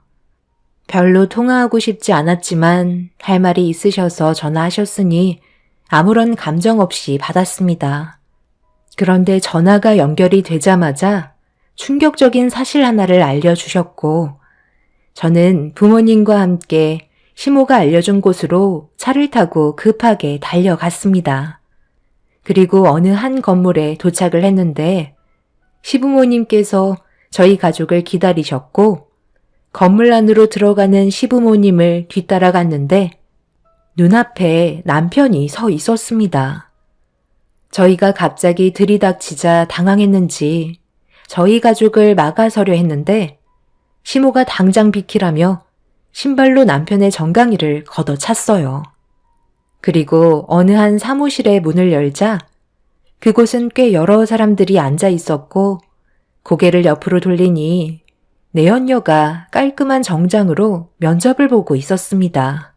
별로 통화하고 싶지 않았지만 할 말이 있으셔서 전화하셨으니 아무런 감정 없이 받았습니다. 그런데 전화가 연결이 되자마자 충격적인 사실 하나를 알려주셨고 저는 부모님과 함께 시모가 알려준 곳으로 차를 타고 급하게 달려갔습니다. 그리고 어느 한 건물에 도착을 했는데 시부모님께서 저희 가족을 기다리셨고 건물 안으로 들어가는 시부모님을 뒤따라 갔는데 눈앞에 남편이 서 있었습니다. 저희가 갑자기 들이닥치자 당황했는지 저희 가족을 막아서려 했는데 시모가 당장 비키라며 신발로 남편의 정강이를 걷어찼어요. 그리고 어느 한 사무실의 문을 열자 그곳은 꽤 여러 사람들이 앉아 있었고 고개를 옆으로 돌리니 내연녀가 깔끔한 정장으로 면접을 보고 있었습니다.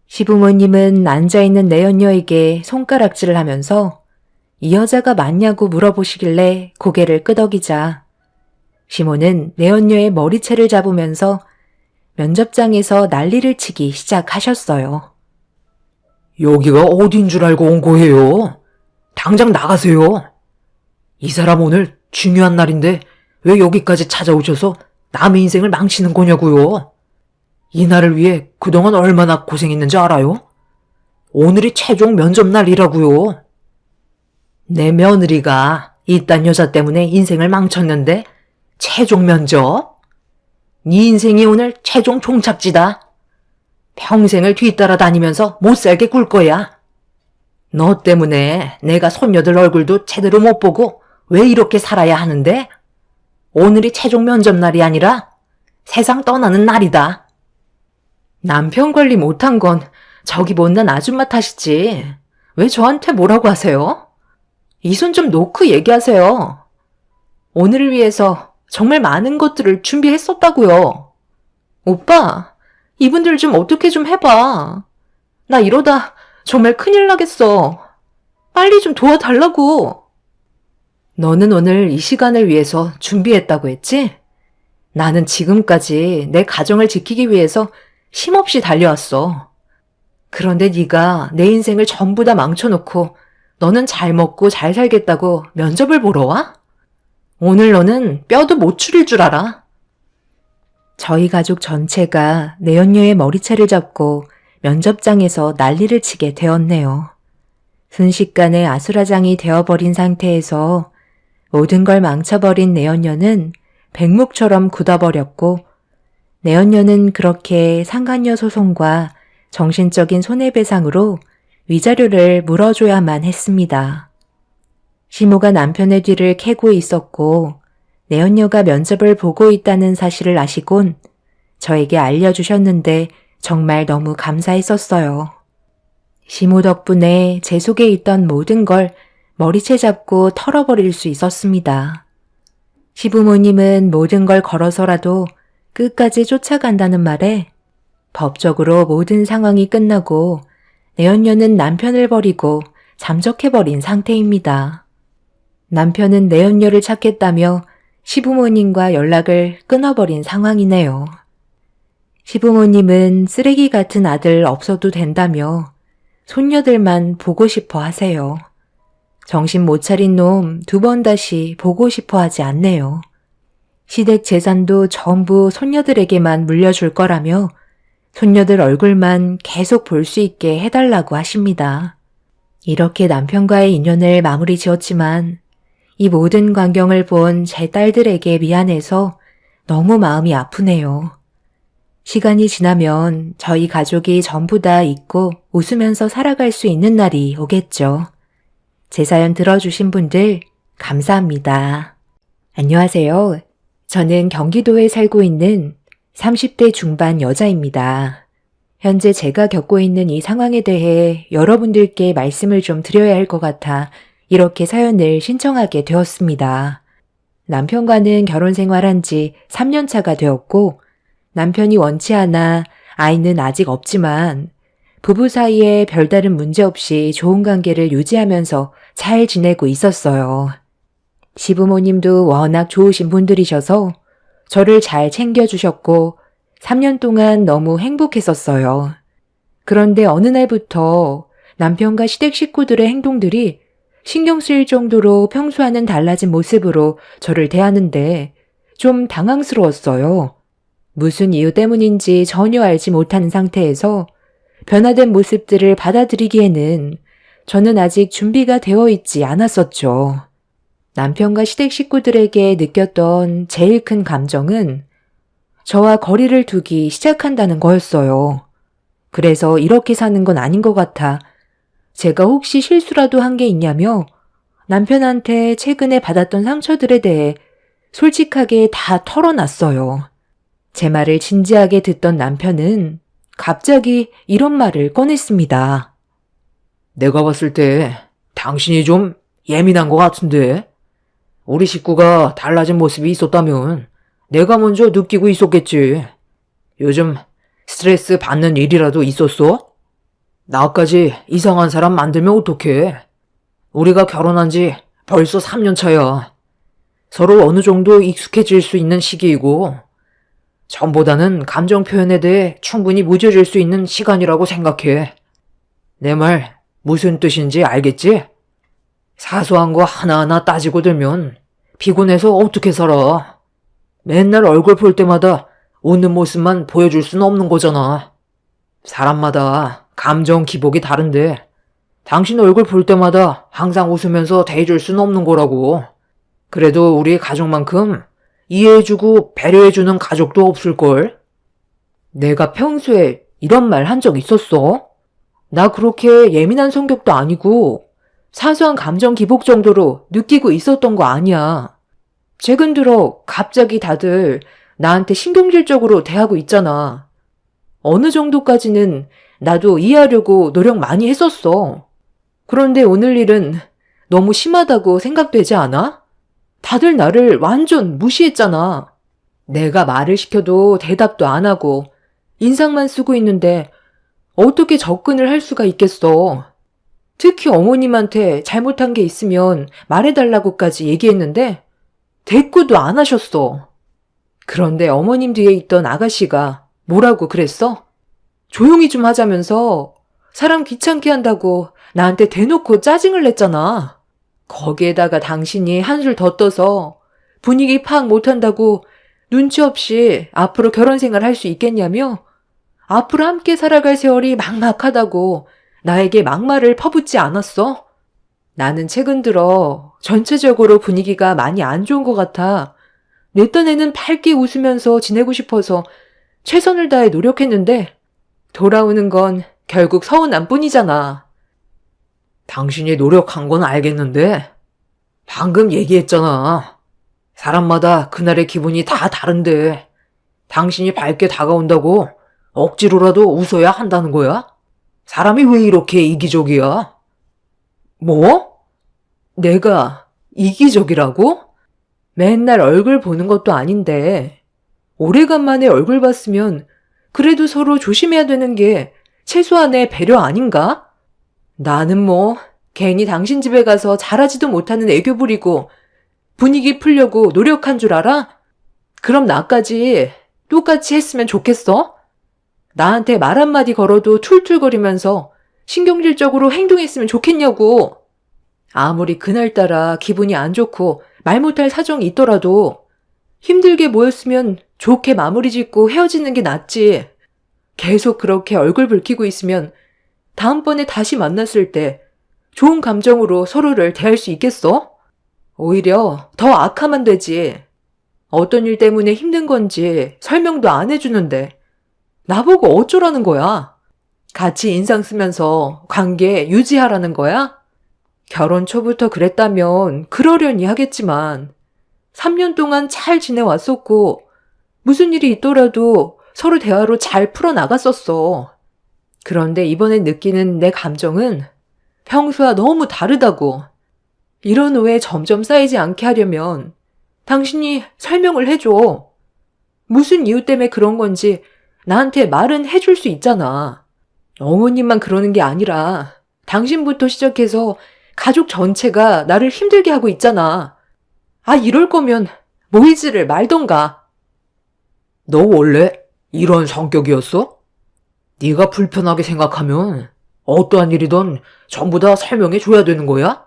시부모님은 앉아있는 내연녀에게 손가락질을 하면서 이 여자가 맞냐고 물어보시길래 고개를 끄덕이자 시모는 내연녀의 머리채를 잡으면서 면접장에서 난리를 치기 시작하셨어요. 여기가 어딘 줄 알고 온 거예요? 당장 나가세요. 이 사람 오늘 중요한 날인데 왜 여기까지 찾아오셔서 남의 인생을 망치는 거냐고요? 이 날을 위해 그동안 얼마나 고생했는지 알아요? 오늘이 최종 면접 날이라고요. 내 며느리가 이딴 여자 때문에 인생을 망쳤는데 최종 면접? 네 인생이 오늘 최종 종착지다. 평생을 뒤따라 다니면서 못 살게 굴 거야. 너 때문에 내가 손녀들 얼굴도 제대로 못 보고 왜 이렇게 살아야 하는데? 오늘이 최종 면접 날이 아니라 세상 떠나는 날이다. 남편 관리 못한 건 저기 못난 아줌마 탓이지. 왜 저한테 뭐라고 하세요? 이 손 좀 놓고 얘기하세요. 오늘을 위해서 정말 많은 것들을 준비했었다고요. 오빠, 이분들 좀 어떻게 좀 해봐. 나 이러다 정말 큰일 나겠어. 빨리 좀 도와달라고. 너는 오늘 이 시간을 위해서 준비했다고 했지? 나는 지금까지 내 가정을 지키기 위해서 쉼없이 달려왔어. 그런데 네가 내 인생을 전부 다 망쳐놓고 너는 잘 먹고 잘 살겠다고 면접을 보러 와? 오늘 너는 뼈도 못 추릴 줄 알아. 저희 가족 전체가 내연녀의 머리채를 잡고 면접장에서 난리를 치게 되었네요. 순식간에 아수라장이 되어버린 상태에서 모든 걸 망쳐버린 내연녀는 백목처럼 굳어버렸고, 내연녀는 그렇게 상간녀 소송과 정신적인 손해배상으로 위자료를 물어줘야만 했습니다. 시모가 남편의 뒤를 캐고 있었고 내연녀가 면접을 보고 있다는 사실을 아시곤 저에게 알려주셨는데 정말 너무 감사했었어요. 시모 덕분에 제 속에 있던 모든 걸 머리채 잡고 털어버릴 수 있었습니다. 시부모님은 모든 걸 걸어서라도 끝까지 쫓아간다는 말에 법적으로 모든 상황이 끝나고 내연녀는 남편을 버리고 잠적해버린 상태입니다. 남편은 내연녀를 찾겠다며 시부모님과 연락을 끊어버린 상황이네요. 시부모님은 쓰레기 같은 아들 없어도 된다며 손녀들만 보고 싶어 하세요. 정신 못 차린 놈 2번 다시 보고 싶어 하지 않네요. 시댁 재산도 전부 손녀들에게만 물려줄 거라며 손녀들 얼굴만 계속 볼 수 있게 해달라고 하십니다. 이렇게 남편과의 인연을 마무리 지었지만 이 모든 광경을 본 제 딸들에게 미안해서 너무 마음이 아프네요. 시간이 지나면 저희 가족이 전부 다 잊고 웃으면서 살아갈 수 있는 날이 오겠죠. 제 사연 들어주신 분들 감사합니다. 안녕하세요. 저는 경기도에 살고 있는 30대 중반 여자입니다. 현재 제가 겪고 있는 이 상황에 대해 여러분들께 말씀을 좀 드려야 할 것 같아 이렇게 사연을 신청하게 되었습니다. 남편과는 결혼 생활한 지 3년 차가 되었고 남편이 원치 않아 아이는 아직 없지만 부부 사이에 별다른 문제 없이 좋은 관계를 유지하면서 잘 지내고 있었어요. 시부모님도 워낙 좋으신 분들이셔서 저를 잘 챙겨주셨고 3년 동안 너무 행복했었어요. 그런데 어느 날부터 남편과 시댁 식구들의 행동들이 신경 쓰일 정도로 평소와는 달라진 모습으로 저를 대하는데 좀 당황스러웠어요. 무슨 이유 때문인지 전혀 알지 못하는 상태에서 변화된 모습들을 받아들이기에는 저는 아직 준비가 되어 있지 않았었죠. 남편과 시댁 식구들에게 느꼈던 제일 큰 감정은 저와 거리를 두기 시작한다는 거였어요. 그래서 이렇게 사는 건 아닌 것 같아 제가 혹시 실수라도 한 게 있냐며 남편한테 최근에 받았던 상처들에 대해 솔직하게 다 털어놨어요. 제 말을 진지하게 듣던 남편은 갑자기 이런 말을 꺼냈습니다. 내가 봤을 때 당신이 좀 예민한 것 같은데? 우리 식구가 달라진 모습이 있었다면 내가 먼저 느끼고 있었겠지. 요즘 스트레스 받는 일이라도 있었어? 나까지 이상한 사람 만들면 어떡해? 우리가 결혼한 지 벌써 3년 차야. 서로 어느 정도 익숙해질 수 있는 시기이고 전보다는 감정 표현에 대해 충분히 무뎌질 수 있는 시간이라고 생각해. 내 말 무슨 뜻인지 알겠지? 사소한 거 하나하나 따지고 들면 피곤해서 어떻게 살아. 맨날 얼굴 볼 때마다 웃는 모습만 보여줄 수는 없는 거잖아. 사람마다 감정 기복이 다른데 당신 얼굴 볼 때마다 항상 웃으면서 대해줄 순 없는 거라고. 그래도 우리 가족만큼 이해해주고 배려해주는 가족도 없을걸? 내가 평소에 이런 말 한 적 있었어? 나 그렇게 예민한 성격도 아니고 사소한 감정 기복 정도로 느끼고 있었던 거 아니야. 최근 들어 갑자기 다들 나한테 신경질적으로 대하고 있잖아. 어느 정도까지는 나도 이해하려고 노력 많이 했었어. 그런데 오늘 일은 너무 심하다고 생각되지 않아? 다들 나를 완전 무시했잖아. 내가 말을 시켜도 대답도 안 하고 인상만 쓰고 있는데 어떻게 접근을 할 수가 있겠어. 특히 어머님한테 잘못한 게 있으면 말해달라고까지 얘기했는데 대꾸도 안 하셨어. 그런데 어머님 뒤에 있던 아가씨가 뭐라고 그랬어? 조용히 좀 하자면서 사람 귀찮게 한다고 나한테 대놓고 짜증을 냈잖아. 거기에다가 당신이 한술 더 떠서 분위기 파악 못한다고 눈치 없이 앞으로 결혼 생활 할 수 있겠냐며 앞으로 함께 살아갈 세월이 막막하다고 나에게 막말을 퍼붓지 않았어? 나는 최근 들어 전체적으로 분위기가 많이 안 좋은 것 같아 내 딴에는 밝게 웃으면서 지내고 싶어서 최선을 다해 노력했는데 돌아오는 건 결국 서운함 뿐이잖아. 당신이 노력한 건 알겠는데 방금 얘기했잖아. 사람마다 그날의 기분이 다 다른데 당신이 밝게 다가온다고 억지로라도 웃어야 한다는 거야? 사람이 왜 이렇게 이기적이야? 뭐? 내가 이기적이라고? 맨날 얼굴 보는 것도 아닌데 오래간만에 얼굴 봤으면 그래도 서로 조심해야 되는 게 최소한의 배려 아닌가? 나는 뭐 괜히 당신 집에 가서 잘하지도 못하는 애교 부리고 분위기 풀려고 노력한 줄 알아? 그럼 나까지 똑같이 했으면 좋겠어? 나한테 말 한마디 걸어도 툴툴거리면서 신경질적으로 행동했으면 좋겠냐고. 아무리 그날따라 기분이 안 좋고 말 못할 사정이 있더라도 힘들게 모였으면 좋게 마무리 짓고 헤어지는 게 낫지. 계속 그렇게 얼굴 붉히고 있으면 다음번에 다시 만났을 때 좋은 감정으로 서로를 대할 수 있겠어? 오히려 더 악화만 되지. 어떤 일 때문에 힘든 건지 설명도 안 해주는데 나보고 어쩌라는 거야? 같이 인상 쓰면서 관계 유지하라는 거야? 결혼 초부터 그랬다면 그러려니 하겠지만 3년 동안 잘 지내왔었고 무슨 일이 있더라도 서로 대화로 잘 풀어나갔었어. 그런데 이번에 느끼는 내 감정은 평소와 너무 다르다고. 이런 오해 점점 쌓이지 않게 하려면 당신이 설명을 해줘. 무슨 이유 때문에 그런 건지 나한테 말은 해줄 수 있잖아. 어머님만 그러는 게 아니라 당신부터 시작해서 가족 전체가 나를 힘들게 하고 있잖아. 아, 이럴 거면 모이지를 말던가. 너 원래 이런 성격이었어? 네가 불편하게 생각하면 어떠한 일이든 전부 다 설명해 줘야 되는 거야?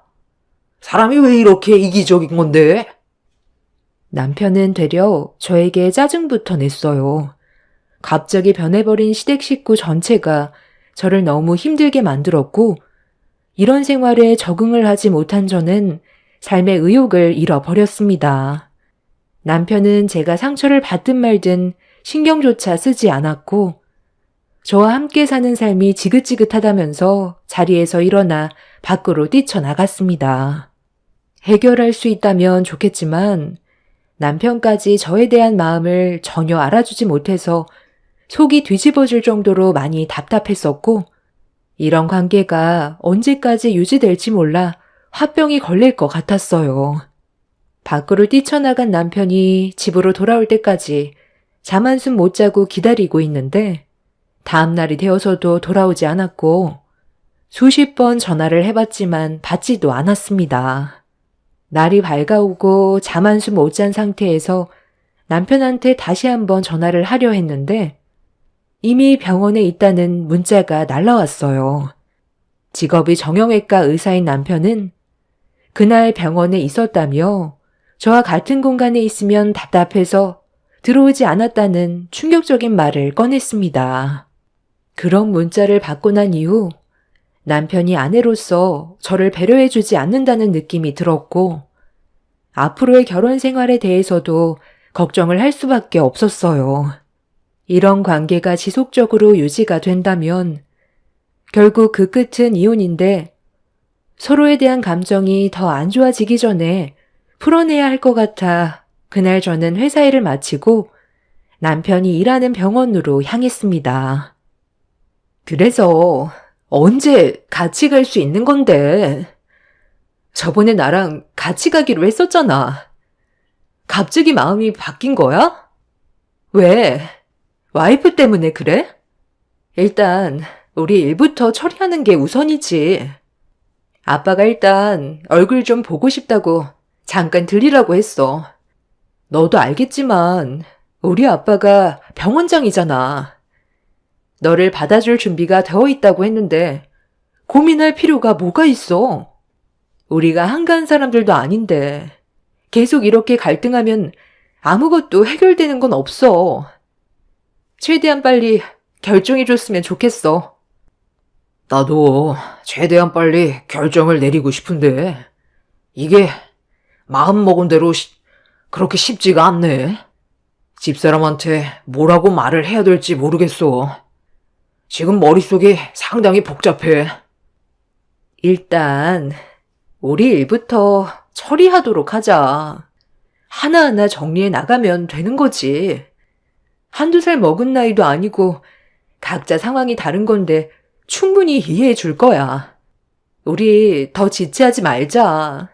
사람이 왜 이렇게 이기적인 건데? 남편은 되려 저에게 짜증부터 냈어요. 갑자기 변해버린 시댁 식구 전체가 저를 너무 힘들게 만들었고 이런 생활에 적응을 하지 못한 저는 삶의 의욕을 잃어버렸습니다. 남편은 제가 상처를 받든 말든 신경조차 쓰지 않았고 저와 함께 사는 삶이 지긋지긋하다면서 자리에서 일어나 밖으로 뛰쳐나갔습니다. 해결할 수 있다면 좋겠지만 남편까지 저에 대한 마음을 전혀 알아주지 못해서 속이 뒤집어질 정도로 많이 답답했었고 이런 관계가 언제까지 유지될지 몰라 화병이 걸릴 것 같았어요. 밖으로 뛰쳐나간 남편이 집으로 돌아올 때까지 잠 한숨 못 자고 기다리고 있는데 다음 날이 되어서도 돌아오지 않았고 수십 번 전화를 해봤지만 받지도 않았습니다. 날이 밝아오고 잠 한숨 못 잔 상태에서 남편한테 다시 한번 전화를 하려 했는데 이미 병원에 있다는 문자가 날라왔어요. 직업이 정형외과 의사인 남편은 그날 병원에 있었다며 저와 같은 공간에 있으면 답답해서 들어오지 않았다는 충격적인 말을 꺼냈습니다. 그런 문자를 받고 난 이후 남편이 아내로서 저를 배려해주지 않는다는 느낌이 들었고, 앞으로의 결혼 생활에 대해서도 걱정을 할 수밖에 없었어요. 이런 관계가 지속적으로 유지가 된다면 결국 그 끝은 이혼인데 서로에 대한 감정이 더 안 좋아지기 전에 풀어내야 할 것 같아 그날 저는 회사 일을 마치고 남편이 일하는 병원으로 향했습니다. 그래서 언제 같이 갈 수 있는 건데? 저번에 나랑 같이 가기로 했었잖아. 갑자기 마음이 바뀐 거야? 왜? 와이프 때문에 그래? 일단 우리 일부터 처리하는 게 우선이지. 아빠가 일단 얼굴 좀 보고 싶다고 잠깐 들리라고 했어. 너도 알겠지만 우리 아빠가 병원장이잖아. 너를 받아줄 준비가 되어 있다고 했는데 고민할 필요가 뭐가 있어? 우리가 한가한 사람들도 아닌데 계속 이렇게 갈등하면 아무것도 해결되는 건 없어. 최대한 빨리 결정해줬으면 좋겠어. 나도 최대한 빨리 결정을 내리고 싶은데 이게 마음먹은 대로 그렇게 쉽지가 않네. 집사람한테 뭐라고 말을 해야 될지 모르겠어. 지금 머릿속이 상당히 복잡해. 일단 우리 일부터 처리하도록 하자. 하나하나 정리해 나가면 되는 거지. 한두 살 먹은 나이도 아니고 각자 상황이 다른 건데 충분히 이해해 줄 거야. 우리 더 지체하지 말자.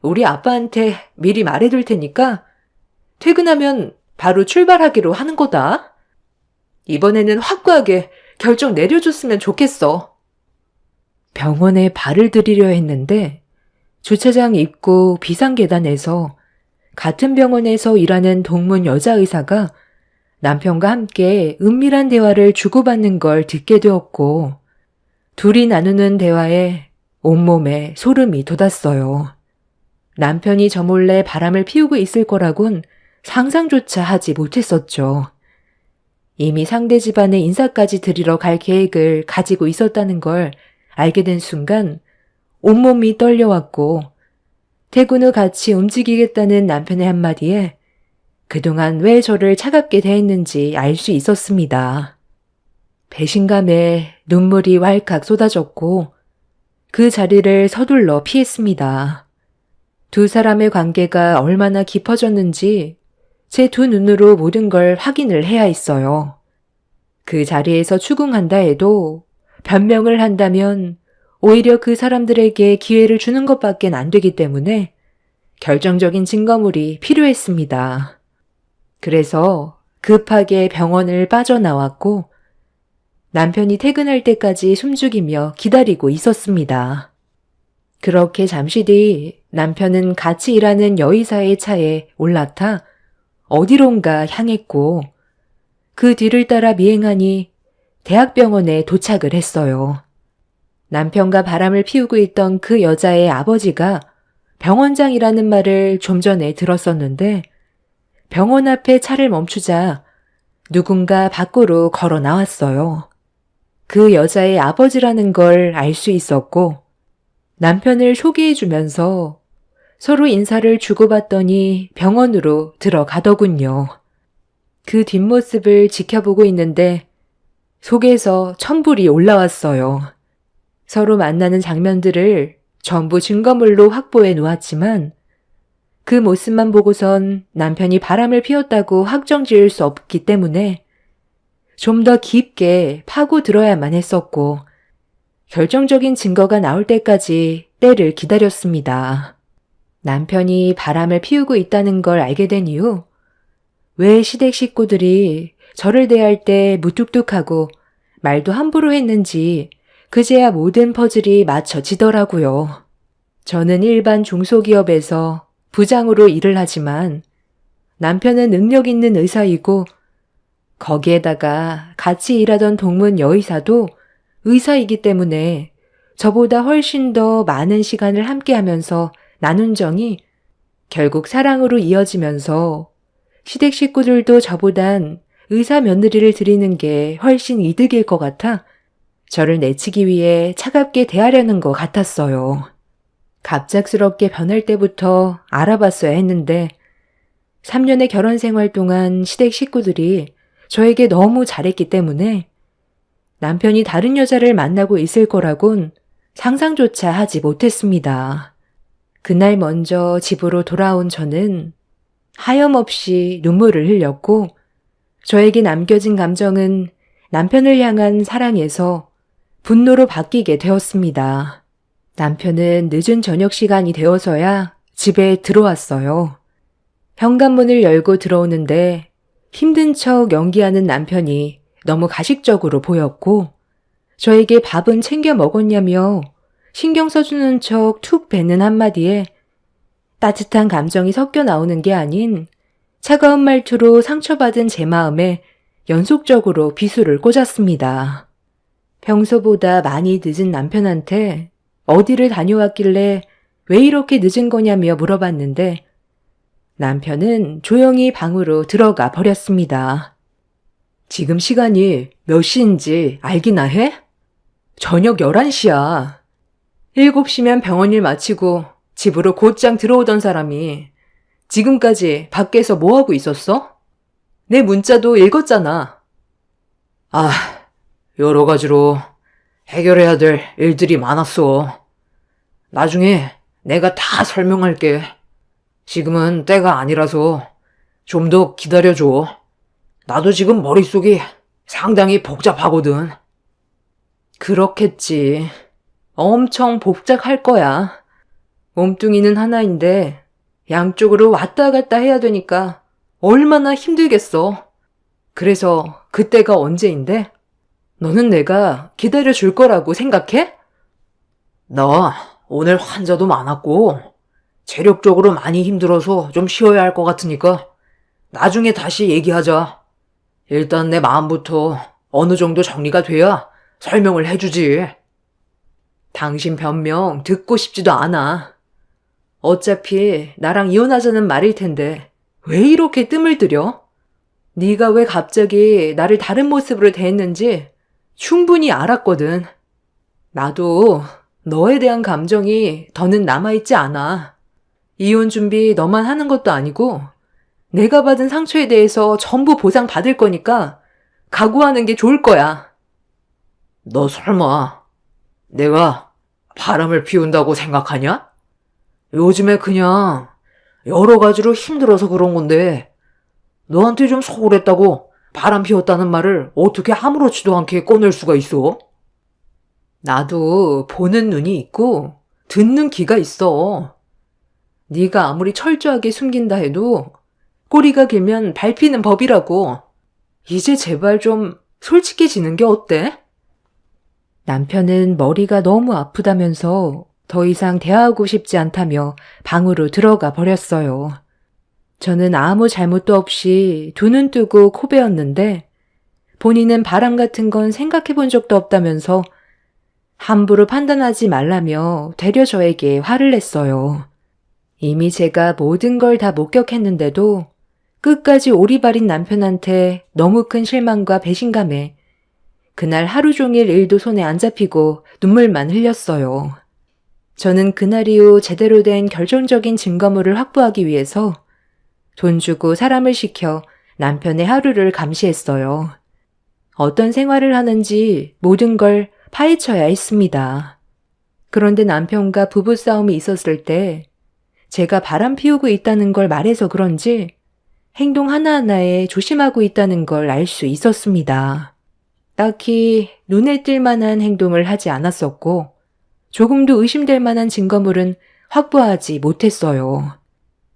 우리 아빠한테 미리 말해둘 테니까 퇴근하면 바로 출발하기로 하는 거다. 이번에는 확고하게 결정 내려줬으면 좋겠어. 병원에 발을 들이려 했는데 주차장 입구 비상계단에서 같은 병원에서 일하는 동문 여자의사가 남편과 함께 은밀한 대화를 주고받는 걸 듣게 되었고 둘이 나누는 대화에 온몸에 소름이 돋았어요. 남편이 저 몰래 바람을 피우고 있을 거라곤 상상조차 하지 못했었죠. 이미 상대 집안의 인사까지 드리러 갈 계획을 가지고 있었다는 걸 알게 된 순간 온몸이 떨려왔고 퇴근 후 같이 움직이겠다는 남편의 한마디에 그동안 왜 저를 차갑게 대했는지 알 수 있었습니다. 배신감에 눈물이 왈칵 쏟아졌고 그 자리를 서둘러 피했습니다. 두 사람의 관계가 얼마나 깊어졌는지 제 두 눈으로 모든 걸 확인을 해야 했어요. 그 자리에서 추궁한다 해도 변명을 한다면 오히려 그 사람들에게 기회를 주는 것밖엔 안 되기 때문에 결정적인 증거물이 필요했습니다. 그래서 급하게 병원을 빠져나왔고 남편이 퇴근할 때까지 숨죽이며 기다리고 있었습니다. 그렇게 잠시 뒤 남편은 같이 일하는 여의사의 차에 올라타 어디론가 향했고 그 뒤를 따라 미행하니 대학병원에 도착을 했어요. 남편과 바람을 피우고 있던 그 여자의 아버지가 병원장이라는 말을 좀 전에 들었었는데 병원 앞에 차를 멈추자 누군가 밖으로 걸어 나왔어요. 그 여자의 아버지라는 걸 알 수 있었고 남편을 소개해주면서 서로 인사를 주고받더니 병원으로 들어가더군요. 그 뒷모습을 지켜보고 있는데 속에서 천불이 올라왔어요. 서로 만나는 장면들을 전부 증거물로 확보해 놓았지만 그 모습만 보고선 남편이 바람을 피웠다고 확정지을 수 없기 때문에 좀 더 깊게 파고 들어야만 했었고 결정적인 증거가 나올 때까지 때를 기다렸습니다. 남편이 바람을 피우고 있다는 걸 알게 된 이후 왜 시댁 식구들이 저를 대할 때 무뚝뚝하고 말도 함부로 했는지 그제야 모든 퍼즐이 맞춰지더라고요. 저는 일반 중소기업에서 부장으로 일을 하지만 남편은 능력 있는 의사이고 거기에다가 같이 일하던 동문 여의사도 의사이기 때문에 저보다 훨씬 더 많은 시간을 함께하면서 나눈 정이 결국 사랑으로 이어지면서 시댁 식구들도 저보단 의사 며느리를 드리는 게 훨씬 이득일 것 같아 저를 내치기 위해 차갑게 대하려는 것 같았어요. 갑작스럽게 변할 때부터 알아봤어야 했는데 3년의 결혼 생활 동안 시댁 식구들이 저에게 너무 잘했기 때문에 남편이 다른 여자를 만나고 있을 거라곤 상상조차 하지 못했습니다. 그날 먼저 집으로 돌아온 저는 하염없이 눈물을 흘렸고 저에게 남겨진 감정은 남편을 향한 사랑에서 분노로 바뀌게 되었습니다. 남편은 늦은 저녁 시간이 되어서야 집에 들어왔어요. 현관문을 열고 들어오는데 힘든 척 연기하는 남편이 너무 가식적으로 보였고 저에게 밥은 챙겨 먹었냐며 신경 써주는 척 툭 뱉는 한마디에 따뜻한 감정이 섞여 나오는 게 아닌 차가운 말투로 상처받은 제 마음에 연속적으로 비수를 꽂았습니다. 평소보다 많이 늦은 남편한테 어디를 다녀왔길래 왜 이렇게 늦은 거냐며 물어봤는데 남편은 조용히 방으로 들어가 버렸습니다. 지금 시간이 몇 시인지 알기나 해? 저녁 11시야. 7시면 병원 일 마치고 집으로 곧장 들어오던 사람이 지금까지 밖에서 뭐하고 있었어? 내 문자도 읽었잖아. 아, 여러 가지로 해결해야 될 일들이 많았어. 나중에 내가 다 설명할게. 지금은 때가 아니라서 좀 더 기다려줘. 나도 지금 머릿속이 상당히 복잡하거든. 그렇겠지. 엄청 복잡할 거야. 몸뚱이는 하나인데 양쪽으로 왔다 갔다 해야 되니까 얼마나 힘들겠어. 그래서 그때가 언제인데? 너는 내가 기다려줄 거라고 생각해? 나 오늘 환자도 많았고 체력적으로 많이 힘들어서 좀 쉬어야 할 것 같으니까 나중에 다시 얘기하자. 일단 내 마음부터 어느 정도 정리가 돼야 설명을 해주지. 당신 변명 듣고 싶지도 않아. 어차피 나랑 이혼하자는 말일 텐데 왜 이렇게 뜸을 들여? 네가 왜 갑자기 나를 다른 모습으로 대했는지 충분히 알았거든. 나도 너에 대한 감정이 더는 남아있지 않아. 이혼 준비 너만 하는 것도 아니고 내가 받은 상처에 대해서 전부 보상받을 거니까 각오하는 게 좋을 거야. 너 설마 내가 바람을 피운다고 생각하냐? 요즘에 그냥 여러 가지로 힘들어서 그런 건데 너한테 좀 소홀했다고 바람 피웠다는 말을 어떻게 아무렇지도 않게 꺼낼 수가 있어? 나도 보는 눈이 있고 듣는 귀가 있어. 네가 아무리 철저하게 숨긴다 해도 꼬리가 길면 밟히는 법이라고. 이제 제발 좀 솔직해지는 게 어때? 남편은 머리가 너무 아프다면서 더 이상 대화하고 싶지 않다며 방으로 들어가 버렸어요. 저는 아무 잘못도 없이 두 눈 뜨고 코 베었는데 본인은 바람 같은 건 생각해 본 적도 없다면서 함부로 판단하지 말라며 되려 저에게 화를 냈어요. 이미 제가 모든 걸 다 목격했는데도 끝까지 오리발인 남편한테 너무 큰 실망과 배신감에 그날 하루 종일 일도 손에 안 잡히고 눈물만 흘렸어요. 저는 그날 이후 제대로 된 결정적인 증거물을 확보하기 위해서 돈 주고 사람을 시켜 남편의 하루를 감시했어요. 어떤 생활을 하는지 모든 걸 파헤쳐야 했습니다. 그런데 남편과 부부싸움이 있었을 때 제가 바람 피우고 있다는 걸 말해서 그런지 행동 하나하나에 조심하고 있다는 걸 알 수 있었습니다. 딱히 눈에 띌 만한 행동을 하지 않았었고 조금도 의심될 만한 증거물은 확보하지 못했어요.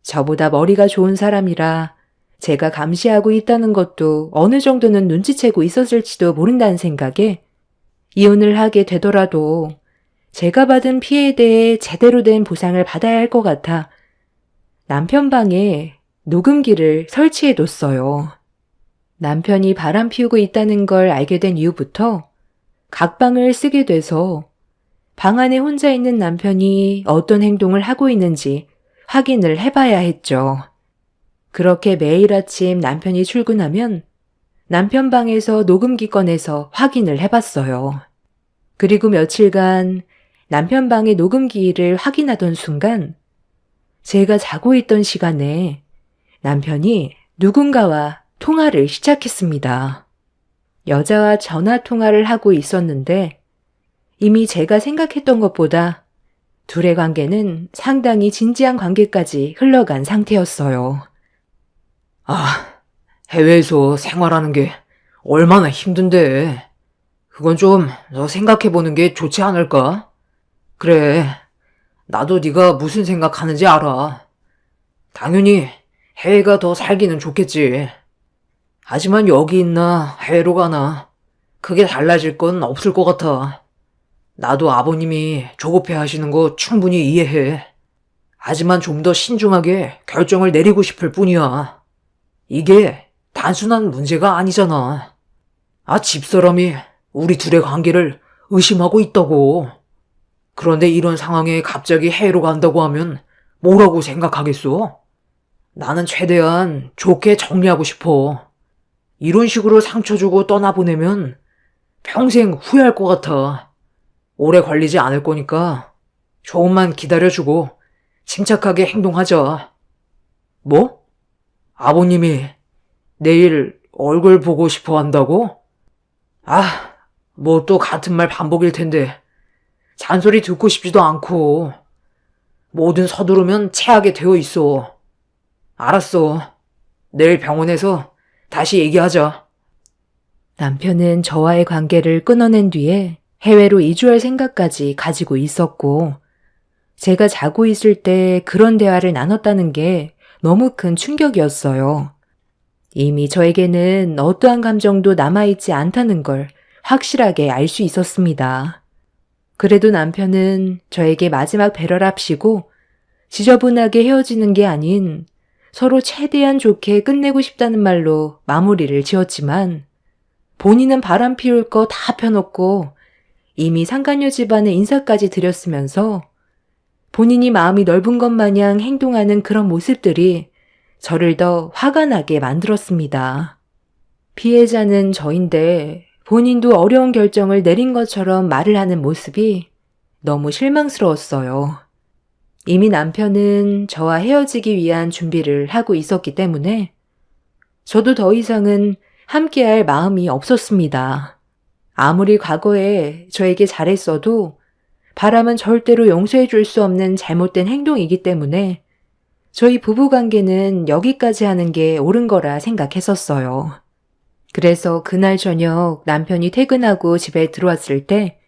저보다 머리가 좋은 사람이라 제가 감시하고 있다는 것도 어느 정도는 눈치채고 있었을지도 모른다는 생각에 이혼을 하게 되더라도 제가 받은 피해에 대해 제대로 된 보상을 받아야 할 것 같아 남편 방에 녹음기를 설치해뒀어요. 남편이 바람 피우고 있다는 걸 알게 된 이후부터 각방을 쓰게 돼서 방 안에 혼자 있는 남편이 어떤 행동을 하고 있는지 확인을 해봐야 했죠. 그렇게 매일 아침 남편이 출근하면 남편 방에서 녹음기 꺼내서 확인을 해봤어요. 그리고 며칠간 남편 방의 녹음기를 확인하던 순간 제가 자고 있던 시간에 남편이 누군가와 통화를 시작했습니다. 여자와 전화 통화를 하고 있었는데 이미 제가 생각했던 것보다 둘의 관계는 상당히 진지한 관계까지 흘러간 상태였어요. 아, 해외에서 생활하는 게 얼마나 힘든데. 그건 좀 너 생각해보는 게 좋지 않을까? 그래, 나도 네가 무슨 생각하는지 알아. 당연히 해외가 더 살기는 좋겠지. 하지만 여기 있나 해외로 가나 크게 달라질 건 없을 것 같아. 나도 아버님이 조급해 하시는 거 충분히 이해해. 하지만 좀 더 신중하게 결정을 내리고 싶을 뿐이야. 이게 단순한 문제가 아니잖아. 집사람이 우리 둘의 관계를 의심하고 있다고. 그런데 이런 상황에 갑자기 해외로 간다고 하면 뭐라고 생각하겠어? 나는 최대한 좋게 정리하고 싶어. 이런 식으로 상처 주고 떠나보내면 평생 후회할 것 같아. 오래 걸리지 않을 거니까 조금만 기다려주고 침착하게 행동하자. 뭐? 아버님이 내일 얼굴 보고 싶어 한다고? 뭐 또 같은 말 반복일 텐데 잔소리 듣고 싶지도 않고 뭐든 서두르면 체하게 되어 있어. 알았어. 내일 병원에서 다시 얘기하자. 남편은 저와의 관계를 끊어낸 뒤에 해외로 이주할 생각까지 가지고 있었고, 제가 자고 있을 때 그런 대화를 나눴다는 게 너무 큰 충격이었어요. 이미 저에게는 어떠한 감정도 남아있지 않다는 걸 확실하게 알 수 있었습니다. 그래도 남편은 저에게 마지막 배려랍시고 지저분하게 헤어지는 게 아닌 서로 최대한 좋게 끝내고 싶다는 말로 마무리를 지었지만 본인은 바람 피울 거 다 펴놓고 이미 상간녀 집안에 인사까지 드렸으면서 본인이 마음이 넓은 것 마냥 행동하는 그런 모습들이 저를 더 화가 나게 만들었습니다. 피해자는 저인데 본인도 어려운 결정을 내린 것처럼 말을 하는 모습이 너무 실망스러웠어요. 이미 남편은 저와 헤어지기 위한 준비를 하고 있었기 때문에 저도 더 이상은 함께할 마음이 없었습니다. 아무리 과거에 저에게 잘했어도 바람은 절대로 용서해 줄 수 없는 잘못된 행동이기 때문에 저희 부부관계는 여기까지 하는 게 옳은 거라 생각했었어요. 그래서 그날 저녁 남편이 퇴근하고 집에 들어왔을 때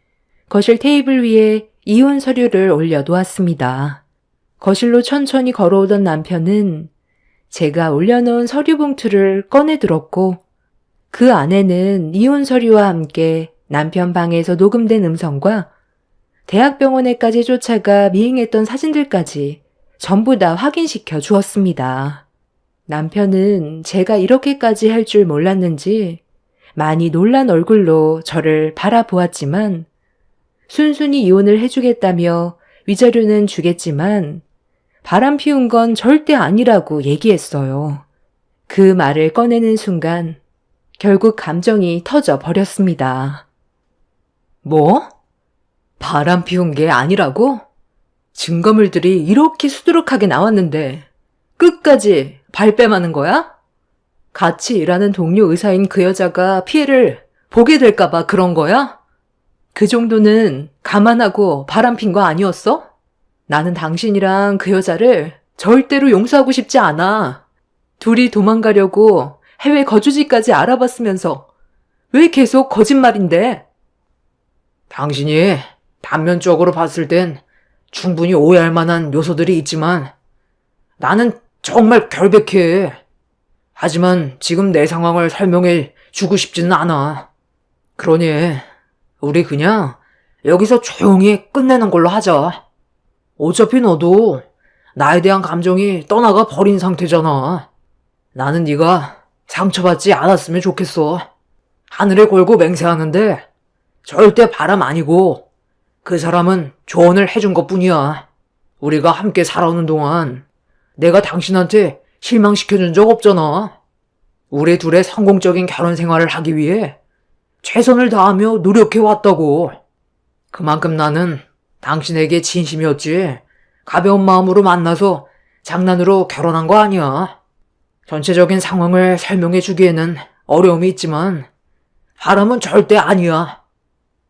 거실 테이블 위에 이혼 서류를 올려놓았습니다. 거실로 천천히 걸어오던 남편은 제가 올려놓은 서류 봉투를 꺼내 들었고 그 안에는 이혼 서류와 함께 남편 방에서 녹음된 음성과 대학병원에까지 쫓아가 미행했던 사진들까지 전부 다 확인시켜 주었습니다. 남편은 제가 이렇게까지 할 줄 몰랐는지 많이 놀란 얼굴로 저를 바라보았지만 순순히 이혼을 해주겠다며 위자료는 주겠지만 바람 피운 건 절대 아니라고 얘기했어요. 그 말을 꺼내는 순간 결국 감정이 터져 버렸습니다. 뭐? 바람 피운 게 아니라고? 증거물들이 이렇게 수두룩하게 나왔는데 끝까지 발뺌하는 거야? 같이 일하는 동료 의사인 그 여자가 피해를 보게 될까봐 그런 거야? 그 정도는 감안하고 바람핀 거 아니었어? 나는 당신이랑 그 여자를 절대로 용서하고 싶지 않아. 둘이 도망가려고 해외 거주지까지 알아봤으면서 왜 계속 거짓말인데? 당신이 단면적으로 봤을 땐 충분히 오해할 만한 요소들이 있지만 나는 정말 결백해. 하지만 지금 내 상황을 설명해 주고 싶지는 않아. 그러니 우리 그냥 여기서 조용히 끝내는 걸로 하자. 어차피 너도 나에 대한 감정이 떠나가 버린 상태잖아. 나는 네가 상처받지 않았으면 좋겠어. 하늘에 걸고 맹세하는데 절대 바람 아니고 그 사람은 조언을 해준 것뿐이야. 우리가 함께 살아오는 동안 내가 당신한테 실망시켜준 적 없잖아. 우리 둘의 성공적인 결혼 생활을 하기 위해 최선을 다하며 노력해왔다고. 그만큼 나는 당신에게 진심이었지. 가벼운 마음으로 만나서 장난으로 결혼한 거 아니야. 전체적인 상황을 설명해 주기에는 어려움이 있지만 바람은 절대 아니야.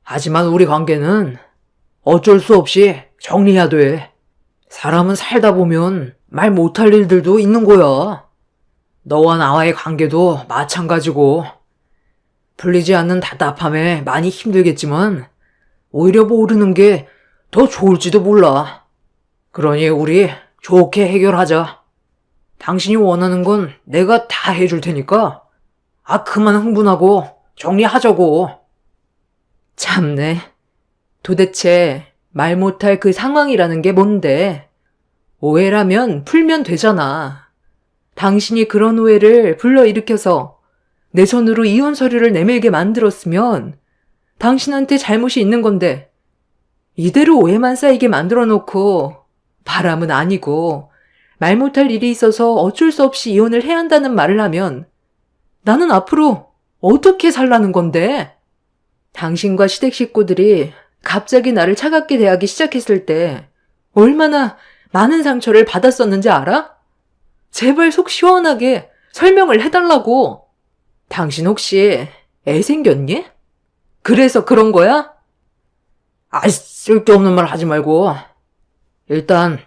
하지만 우리 관계는 어쩔 수 없이 정리해야 돼. 사람은 살다 보면 말 못할 일들도 있는 거야. 너와 나와의 관계도 마찬가지고. 풀리지 않는 답답함에 많이 힘들겠지만 오히려 모르는 게 더 좋을지도 몰라. 그러니 우리 좋게 해결하자. 당신이 원하는 건 내가 다 해줄 테니까 그만 흥분하고 정리하자고. 참네. 도대체 말 못할 그 상황이라는 게 뭔데? 오해라면 풀면 되잖아. 당신이 그런 오해를 불러일으켜서 내 손으로 이혼 서류를 내밀게 만들었으면 당신한테 잘못이 있는 건데 이대로 오해만 쌓이게 만들어 놓고 바람은 아니고 말 못할 일이 있어서 어쩔 수 없이 이혼을 해야 한다는 말을 하면 나는 앞으로 어떻게 살라는 건데? 당신과 시댁 식구들이 갑자기 나를 차갑게 대하기 시작했을 때 얼마나 많은 상처를 받았었는지 알아? 제발 속 시원하게 설명을 해달라고. 당신 혹시 애 생겼니? 그래서 그런 거야? 쓸데없는 말 하지 말고. 일단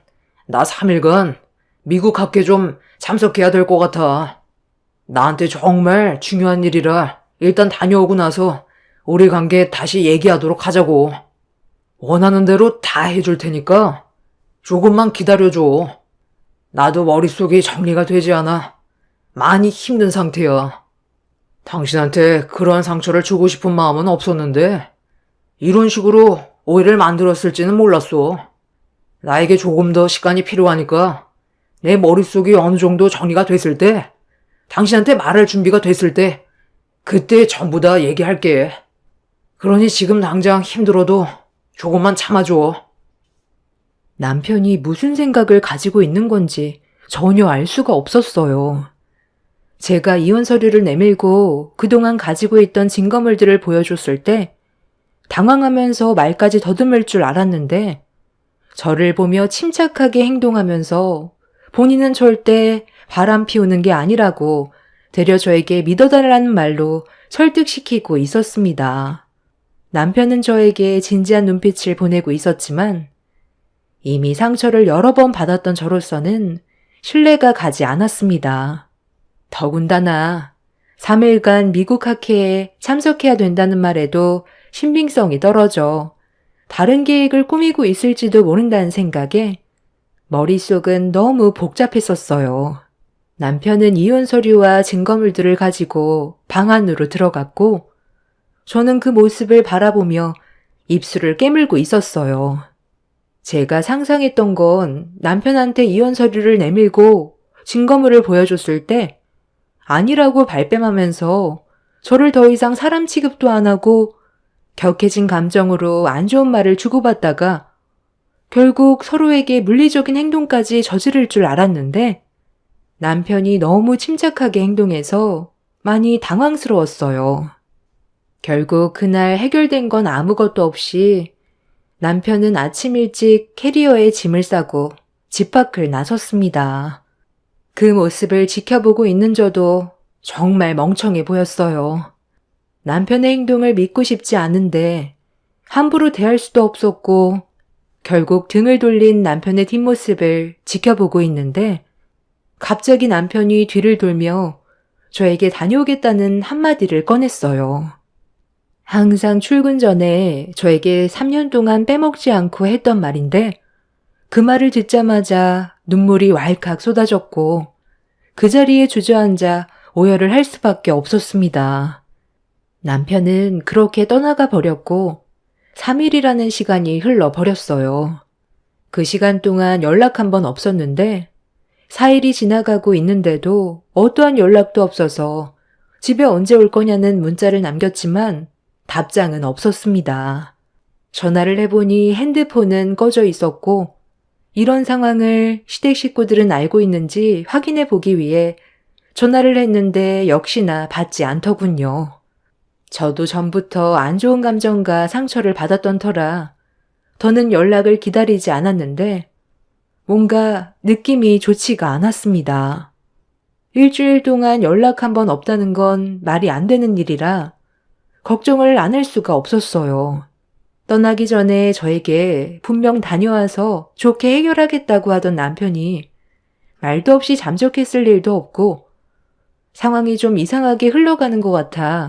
나 3일간 미국 학회 좀 참석해야 될 것 같아. 나한테 정말 중요한 일이라 일단 다녀오고 나서 우리 관계 다시 얘기하도록 하자고. 원하는 대로 다 해줄 테니까 조금만 기다려줘. 나도 머릿속이 정리가 되지 않아 많이 힘든 상태야. 당신한테 그러한 상처를 주고 싶은 마음은 없었는데 이런 식으로 오해를 만들었을지는 몰랐어. 나에게 조금 더 시간이 필요하니까 내 머릿속이 어느 정도 정리가 됐을 때, 당신한테 말할 준비가 됐을 때 그때 전부 다 얘기할게. 그러니 지금 당장 힘들어도 조금만 참아줘. 남편이 무슨 생각을 가지고 있는 건지 전혀 알 수가 없었어요. 제가 이혼 서류를 내밀고 그동안 가지고 있던 증거물들을 보여줬을 때 당황하면서 말까지 더듬을 줄 알았는데 저를 보며 침착하게 행동하면서 본인은 절대 바람 피우는 게 아니라고 되려 저에게 믿어달라는 말로 설득시키고 있었습니다. 남편은 저에게 진지한 눈빛을 보내고 있었지만 이미 상처를 여러 번 받았던 저로서는 신뢰가 가지 않았습니다. 더군다나 3일간 미국 학회에 참석해야 된다는 말에도 신빙성이 떨어져 다른 계획을 꾸미고 있을지도 모른다는 생각에 머릿속은 너무 복잡했었어요. 남편은 이혼 서류와 증거물들을 가지고 방 안으로 들어갔고 저는 그 모습을 바라보며 입술을 깨물고 있었어요. 제가 상상했던 건 남편한테 이혼 서류를 내밀고 증거물을 보여줬을 때 아니라고 발뺌하면서 저를 더 이상 사람 취급도 안 하고 격해진 감정으로 안 좋은 말을 주고받다가 결국 서로에게 물리적인 행동까지 저지를 줄 알았는데 남편이 너무 침착하게 행동해서 많이 당황스러웠어요. 결국 그날 해결된 건 아무것도 없이 남편은 아침 일찍 캐리어에 짐을 싸고 집 밖을 나섰습니다. 그 모습을 지켜보고 있는 저도 정말 멍청해 보였어요. 남편의 행동을 믿고 싶지 않은데 함부로 대할 수도 없었고 결국 등을 돌린 남편의 뒷모습을 지켜보고 있는데 갑자기 남편이 뒤를 돌며 저에게 다녀오겠다는 한마디를 꺼냈어요. 항상 출근 전에 저에게 3년 동안 빼먹지 않고 했던 말인데 그 말을 듣자마자 눈물이 왈칵 쏟아졌고 그 자리에 주저앉아 오열을 할 수밖에 없었습니다. 남편은 그렇게 떠나가 버렸고 3일이라는 시간이 흘러버렸어요. 그 시간 동안 연락 한 번 없었는데 4일이 지나가고 있는데도 어떠한 연락도 없어서 집에 언제 올 거냐는 문자를 남겼지만 답장은 없었습니다. 전화를 해보니 핸드폰은 꺼져 있었고 이런 상황을 시댁 식구들은 알고 있는지 확인해 보기 위해 전화를 했는데 역시나 받지 않더군요. 저도 전부터 안 좋은 감정과 상처를 받았던 터라 더는 연락을 기다리지 않았는데 뭔가 느낌이 좋지가 않았습니다. 일주일 동안 연락 한 번 없다는 건 말이 안 되는 일이라 걱정을 안 할 수가 없었어요. 떠나기 전에 저에게 분명 다녀와서 좋게 해결하겠다고 하던 남편이 말도 없이 잠적했을 일도 없고 상황이 좀 이상하게 흘러가는 것 같아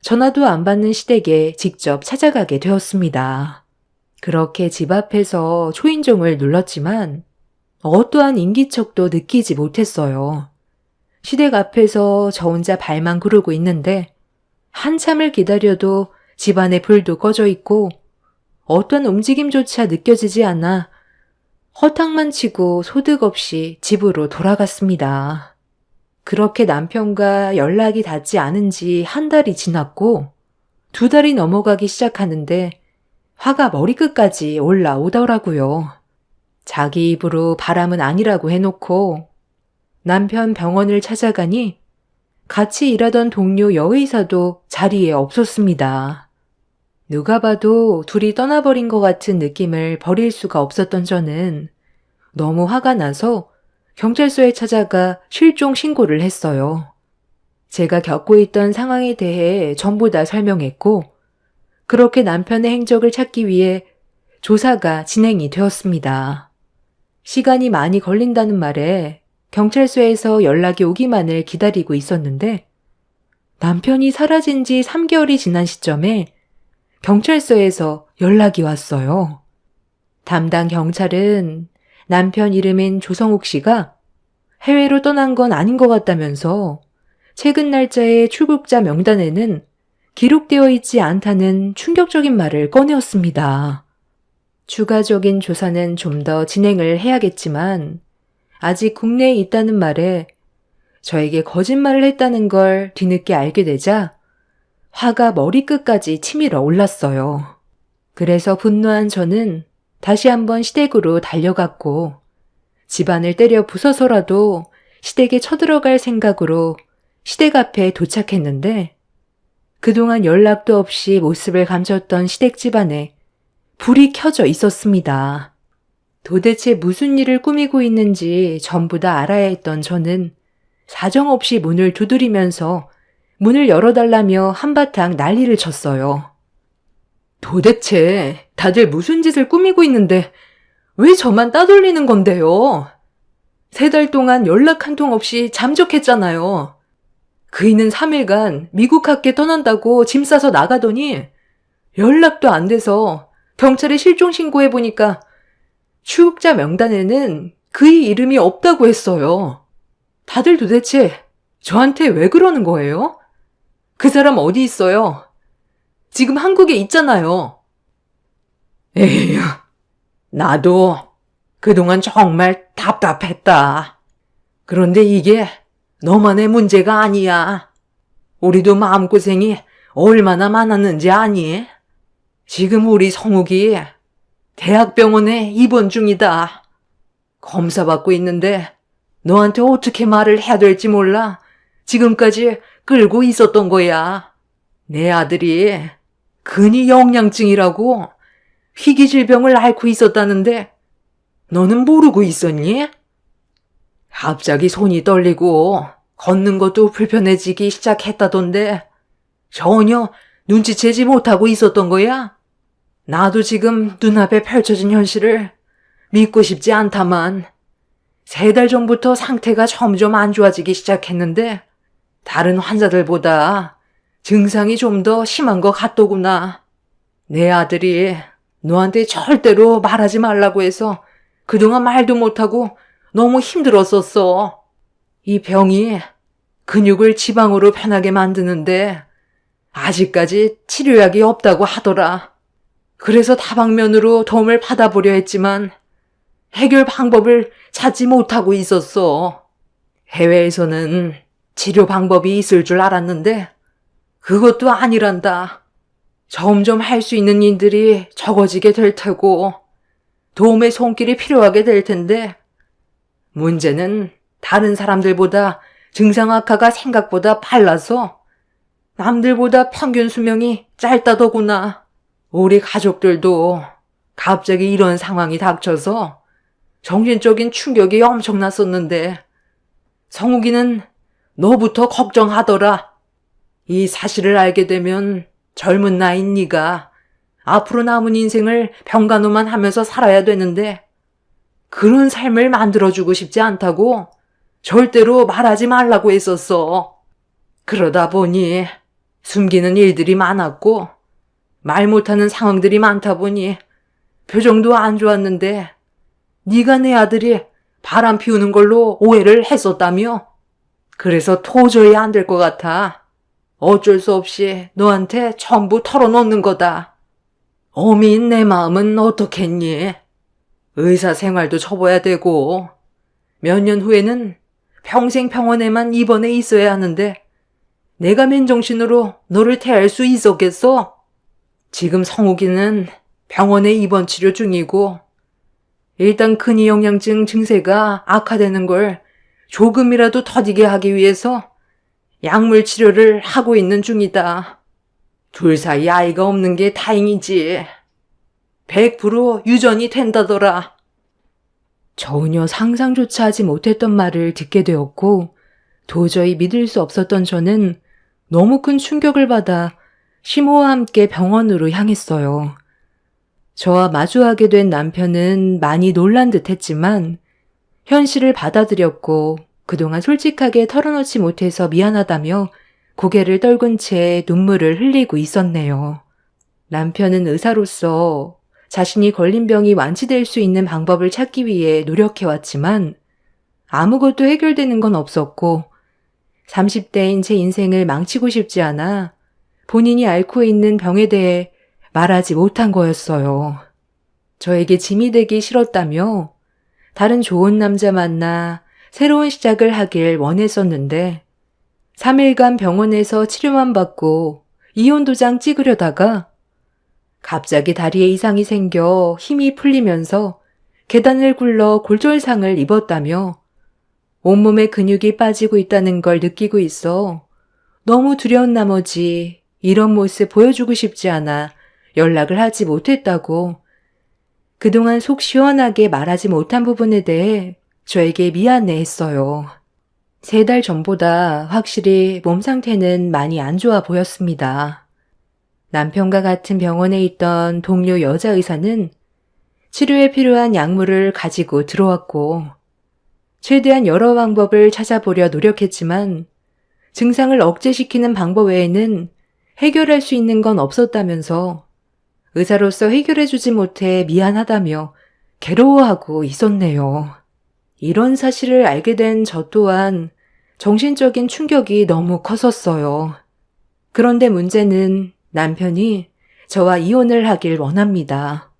전화도 안 받는 시댁에 직접 찾아가게 되었습니다. 그렇게 집 앞에서 초인종을 눌렀지만 어떠한 인기척도 느끼지 못했어요. 시댁 앞에서 저 혼자 발만 구르고 있는데 한참을 기다려도 집안에 불도 꺼져 있고 어떤 움직임조차 느껴지지 않아 허탕만 치고 소득 없이 집으로 돌아갔습니다. 그렇게 남편과 연락이 닿지 않은 지 한 달이 지났고 2달이 넘어가기 시작하는데 화가 머리끝까지 올라오더라고요. 자기 입으로 바람은 아니라고 해놓고 남편 병원을 찾아가니 같이 일하던 동료 여의사도 자리에 없었습니다. 누가 봐도 둘이 떠나버린 것 같은 느낌을 버릴 수가 없었던 저는 너무 화가 나서 경찰서에 찾아가 실종 신고를 했어요. 제가 겪고 있던 상황에 대해 전부 다 설명했고 그렇게 남편의 행적을 찾기 위해 조사가 진행이 되었습니다. 시간이 많이 걸린다는 말에 경찰서에서 연락이 오기만을 기다리고 있었는데 남편이 사라진 지 3개월이 지난 시점에 경찰서에서 연락이 왔어요. 담당 경찰은 남편 이름인 조성욱 씨가 해외로 떠난 건 아닌 것 같다면서 최근 날짜의 출국자 명단에는 기록되어 있지 않다는 충격적인 말을 꺼내었습니다. 추가적인 조사는 좀 더 진행을 해야겠지만 아직 국내에 있다는 말에 저에게 거짓말을 했다는 걸 뒤늦게 알게 되자 화가 머리끝까지 치밀어 올랐어요. 그래서 분노한 저는 다시 한번 시댁으로 달려갔고 집안을 때려 부숴서라도 시댁에 쳐들어갈 생각으로 시댁 앞에 도착했는데 그동안 연락도 없이 모습을 감췄던 시댁 집안에 불이 켜져 있었습니다. 도대체 무슨 일을 꾸미고 있는지 전부 다 알아야 했던 저는 사정없이 문을 두드리면서 문을 열어달라며 한바탕 난리를 쳤어요. 도대체 다들 무슨 짓을 꾸미고 있는데 왜 저만 따돌리는 건데요? 3달 동안 연락 한 통 없이 잠적했잖아요. 그이는 3일간 미국 학교 떠난다고 짐 싸서 나가더니 연락도 안 돼서 경찰에 실종 신고해보니까 출국자 명단에는 그의 이름이 없다고 했어요. 다들 도대체 저한테 왜 그러는 거예요? 그 사람 어디 있어요? 지금 한국에 있잖아요. 에휴, 나도 그동안 정말 답답했다. 그런데 이게 너만의 문제가 아니야. 우리도 마음고생이 얼마나 많았는지 아니? 지금 우리 성욱이 대학병원에 입원 중이다. 검사 받고 있는데 너한테 어떻게 말을 해야 될지 몰라 지금까지 끌고 있었던 거야. 내 아들이 근위 영양증이라고 희귀질병을 앓고 있었다는데 너는 모르고 있었니? 갑자기 손이 떨리고 걷는 것도 불편해지기 시작했다던데 전혀 눈치채지 못하고 있었던 거야? 나도 지금 눈앞에 펼쳐진 현실을 믿고 싶지 않다만 3달 전부터 상태가 점점 안 좋아지기 시작했는데 다른 환자들보다 증상이 좀 더 심한 것 같더구나. 내 아들이 너한테 절대로 말하지 말라고 해서 그동안 말도 못하고 너무 힘들었었어. 이 병이 근육을 지방으로 변하게 만드는데 아직까지 치료약이 없다고 하더라. 그래서 다방면으로 도움을 받아보려 했지만 해결 방법을 찾지 못하고 있었어. 해외에서는 치료 방법이 있을 줄 알았는데 그것도 아니란다. 점점 할 수 있는 일들이 적어지게 될 테고 도움의 손길이 필요하게 될 텐데 문제는 다른 사람들보다 증상 악화가 생각보다 빨라서 남들보다 평균 수명이 짧다더구나. 우리 가족들도 갑자기 이런 상황이 닥쳐서 정신적인 충격이 엄청났었는데 성욱이는 너부터 걱정하더라. 이 사실을 알게 되면 젊은 나이인 네가 앞으로 남은 인생을 병간호만 하면서 살아야 되는데 그런 삶을 만들어주고 싶지 않다고 절대로 말하지 말라고 했었어. 그러다 보니 숨기는 일들이 많았고 말 못하는 상황들이 많다 보니 표정도 안 좋았는데 네가 내 아들이 바람 피우는 걸로 오해를 했었다며? 그래서 도저히 안 될 것 같아. 어쩔 수 없이 너한테 전부 털어놓는 거다. 어미인 내 마음은 어떻겠니? 의사 생활도 접어야 되고 몇 년 후에는 평생 병원에만 입원해 있어야 하는데 내가 맨정신으로 너를 태할 수 있었겠어? 지금 성욱이는 병원에 입원 치료 중이고 일단 근위영양증 증세가 악화되는 걸 조금이라도 더디게 하기 위해서 약물 치료를 하고 있는 중이다. 둘 사이 아이가 없는 게 다행이지. 100% 유전이 된다더라. 전혀 상상조차 하지 못했던 말을 듣게 되었고 도저히 믿을 수 없었던 저는 너무 큰 충격을 받아 시모와 함께 병원으로 향했어요. 저와 마주하게 된 남편은 많이 놀란 듯 했지만 현실을 받아들였고 그동안 솔직하게 털어놓지 못해서 미안하다며 고개를 떨군 채 눈물을 흘리고 있었네요. 남편은 의사로서 자신이 걸린 병이 완치될 수 있는 방법을 찾기 위해 노력해왔지만 아무것도 해결되는 건 없었고 30대인 제 인생을 망치고 싶지 않아 본인이 앓고 있는 병에 대해 말하지 못한 거였어요. 저에게 짐이 되기 싫었다며 다른 좋은 남자 만나 새로운 시작을 하길 원했었는데 3일간 병원에서 치료만 받고 이혼 도장 찍으려다가 갑자기 다리에 이상이 생겨 힘이 풀리면서 계단을 굴러 골절상을 입었다며 온몸에 근육이 빠지고 있다는 걸 느끼고 있어 너무 두려운 나머지 이런 모습 보여주고 싶지 않아 연락을 하지 못했다고 그동안 속 시원하게 말하지 못한 부분에 대해 저에게 미안해 했어요. 3달 전보다 확실히 몸 상태는 많이 안 좋아 보였습니다. 남편과 같은 병원에 있던 동료 여자 의사는 치료에 필요한 약물을 가지고 들어왔고 최대한 여러 방법을 찾아보려 노력했지만 증상을 억제시키는 방법 외에는 해결할 수 있는 건 없었다면서 의사로서 해결해주지 못해 미안하다며 괴로워하고 있었네요. 이런 사실을 알게 된 저 또한 정신적인 충격이 너무 컸었어요. 그런데 문제는 남편이 저와 이혼을 하길 원합니다.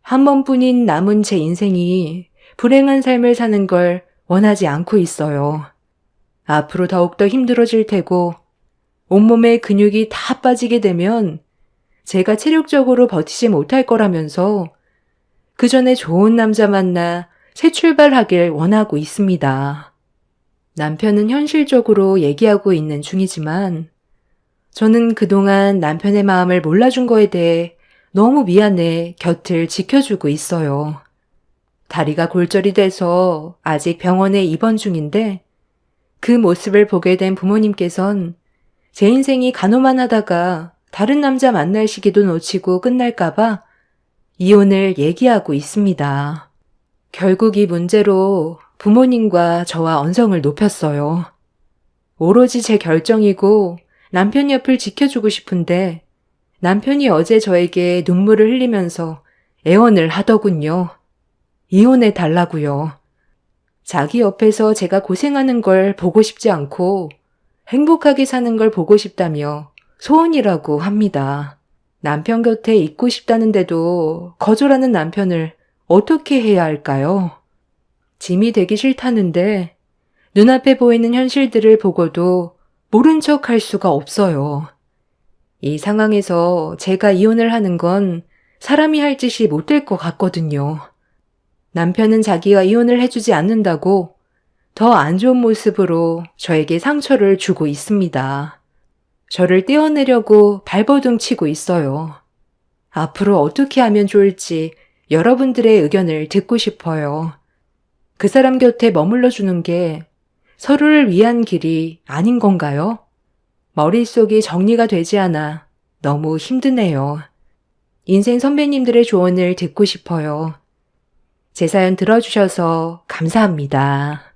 한 번뿐인 남은 제 인생이 불행한 삶을 사는 걸 원하지 않고 있어요. 앞으로 더욱더 힘들어질 테고 온몸에 근육이 다 빠지게 되면 제가 체력적으로 버티지 못할 거라면서 그 전에 좋은 남자 만나 새 출발하길 원하고 있습니다. 남편은 현실적으로 얘기하고 있는 중이지만 저는 그동안 남편의 마음을 몰라준 거에 대해 너무 미안해 곁을 지켜주고 있어요. 다리가 골절이 돼서 아직 병원에 입원 중인데 그 모습을 보게 된 부모님께선 제 인생이 간호만 하다가 다른 남자 만날 시기도 놓치고 끝날까봐 이혼을 얘기하고 있습니다. 결국 이 문제로 부모님과 저와 언성을 높였어요. 오로지 제 결정이고 남편 옆을 지켜주고 싶은데 남편이 어제 저에게 눈물을 흘리면서 애원을 하더군요. 이혼해 달라고요. 자기 옆에서 제가 고생하는 걸 보고 싶지 않고 행복하게 사는 걸 보고 싶다며 소원이라고 합니다. 남편 곁에 있고 싶다는데도 거절하는 남편을 어떻게 해야 할까요? 짐이 되기 싫다는데 눈앞에 보이는 현실들을 보고도 모른 척 할 수가 없어요. 이 상황에서 제가 이혼을 하는 건 사람이 할 짓이 못 될 것 같거든요. 남편은 자기가 이혼을 해주지 않는다고 더 안 좋은 모습으로 저에게 상처를 주고 있습니다. 저를 떼어내려고 발버둥 치고 있어요. 앞으로 어떻게 하면 좋을지 여러분들의 의견을 듣고 싶어요. 그 사람 곁에 머물러 주는 게 서로를 위한 길이 아닌 건가요? 머릿속이 정리가 되지 않아 너무 힘드네요. 인생 선배님들의 조언을 듣고 싶어요. 제 사연 들어주셔서 감사합니다.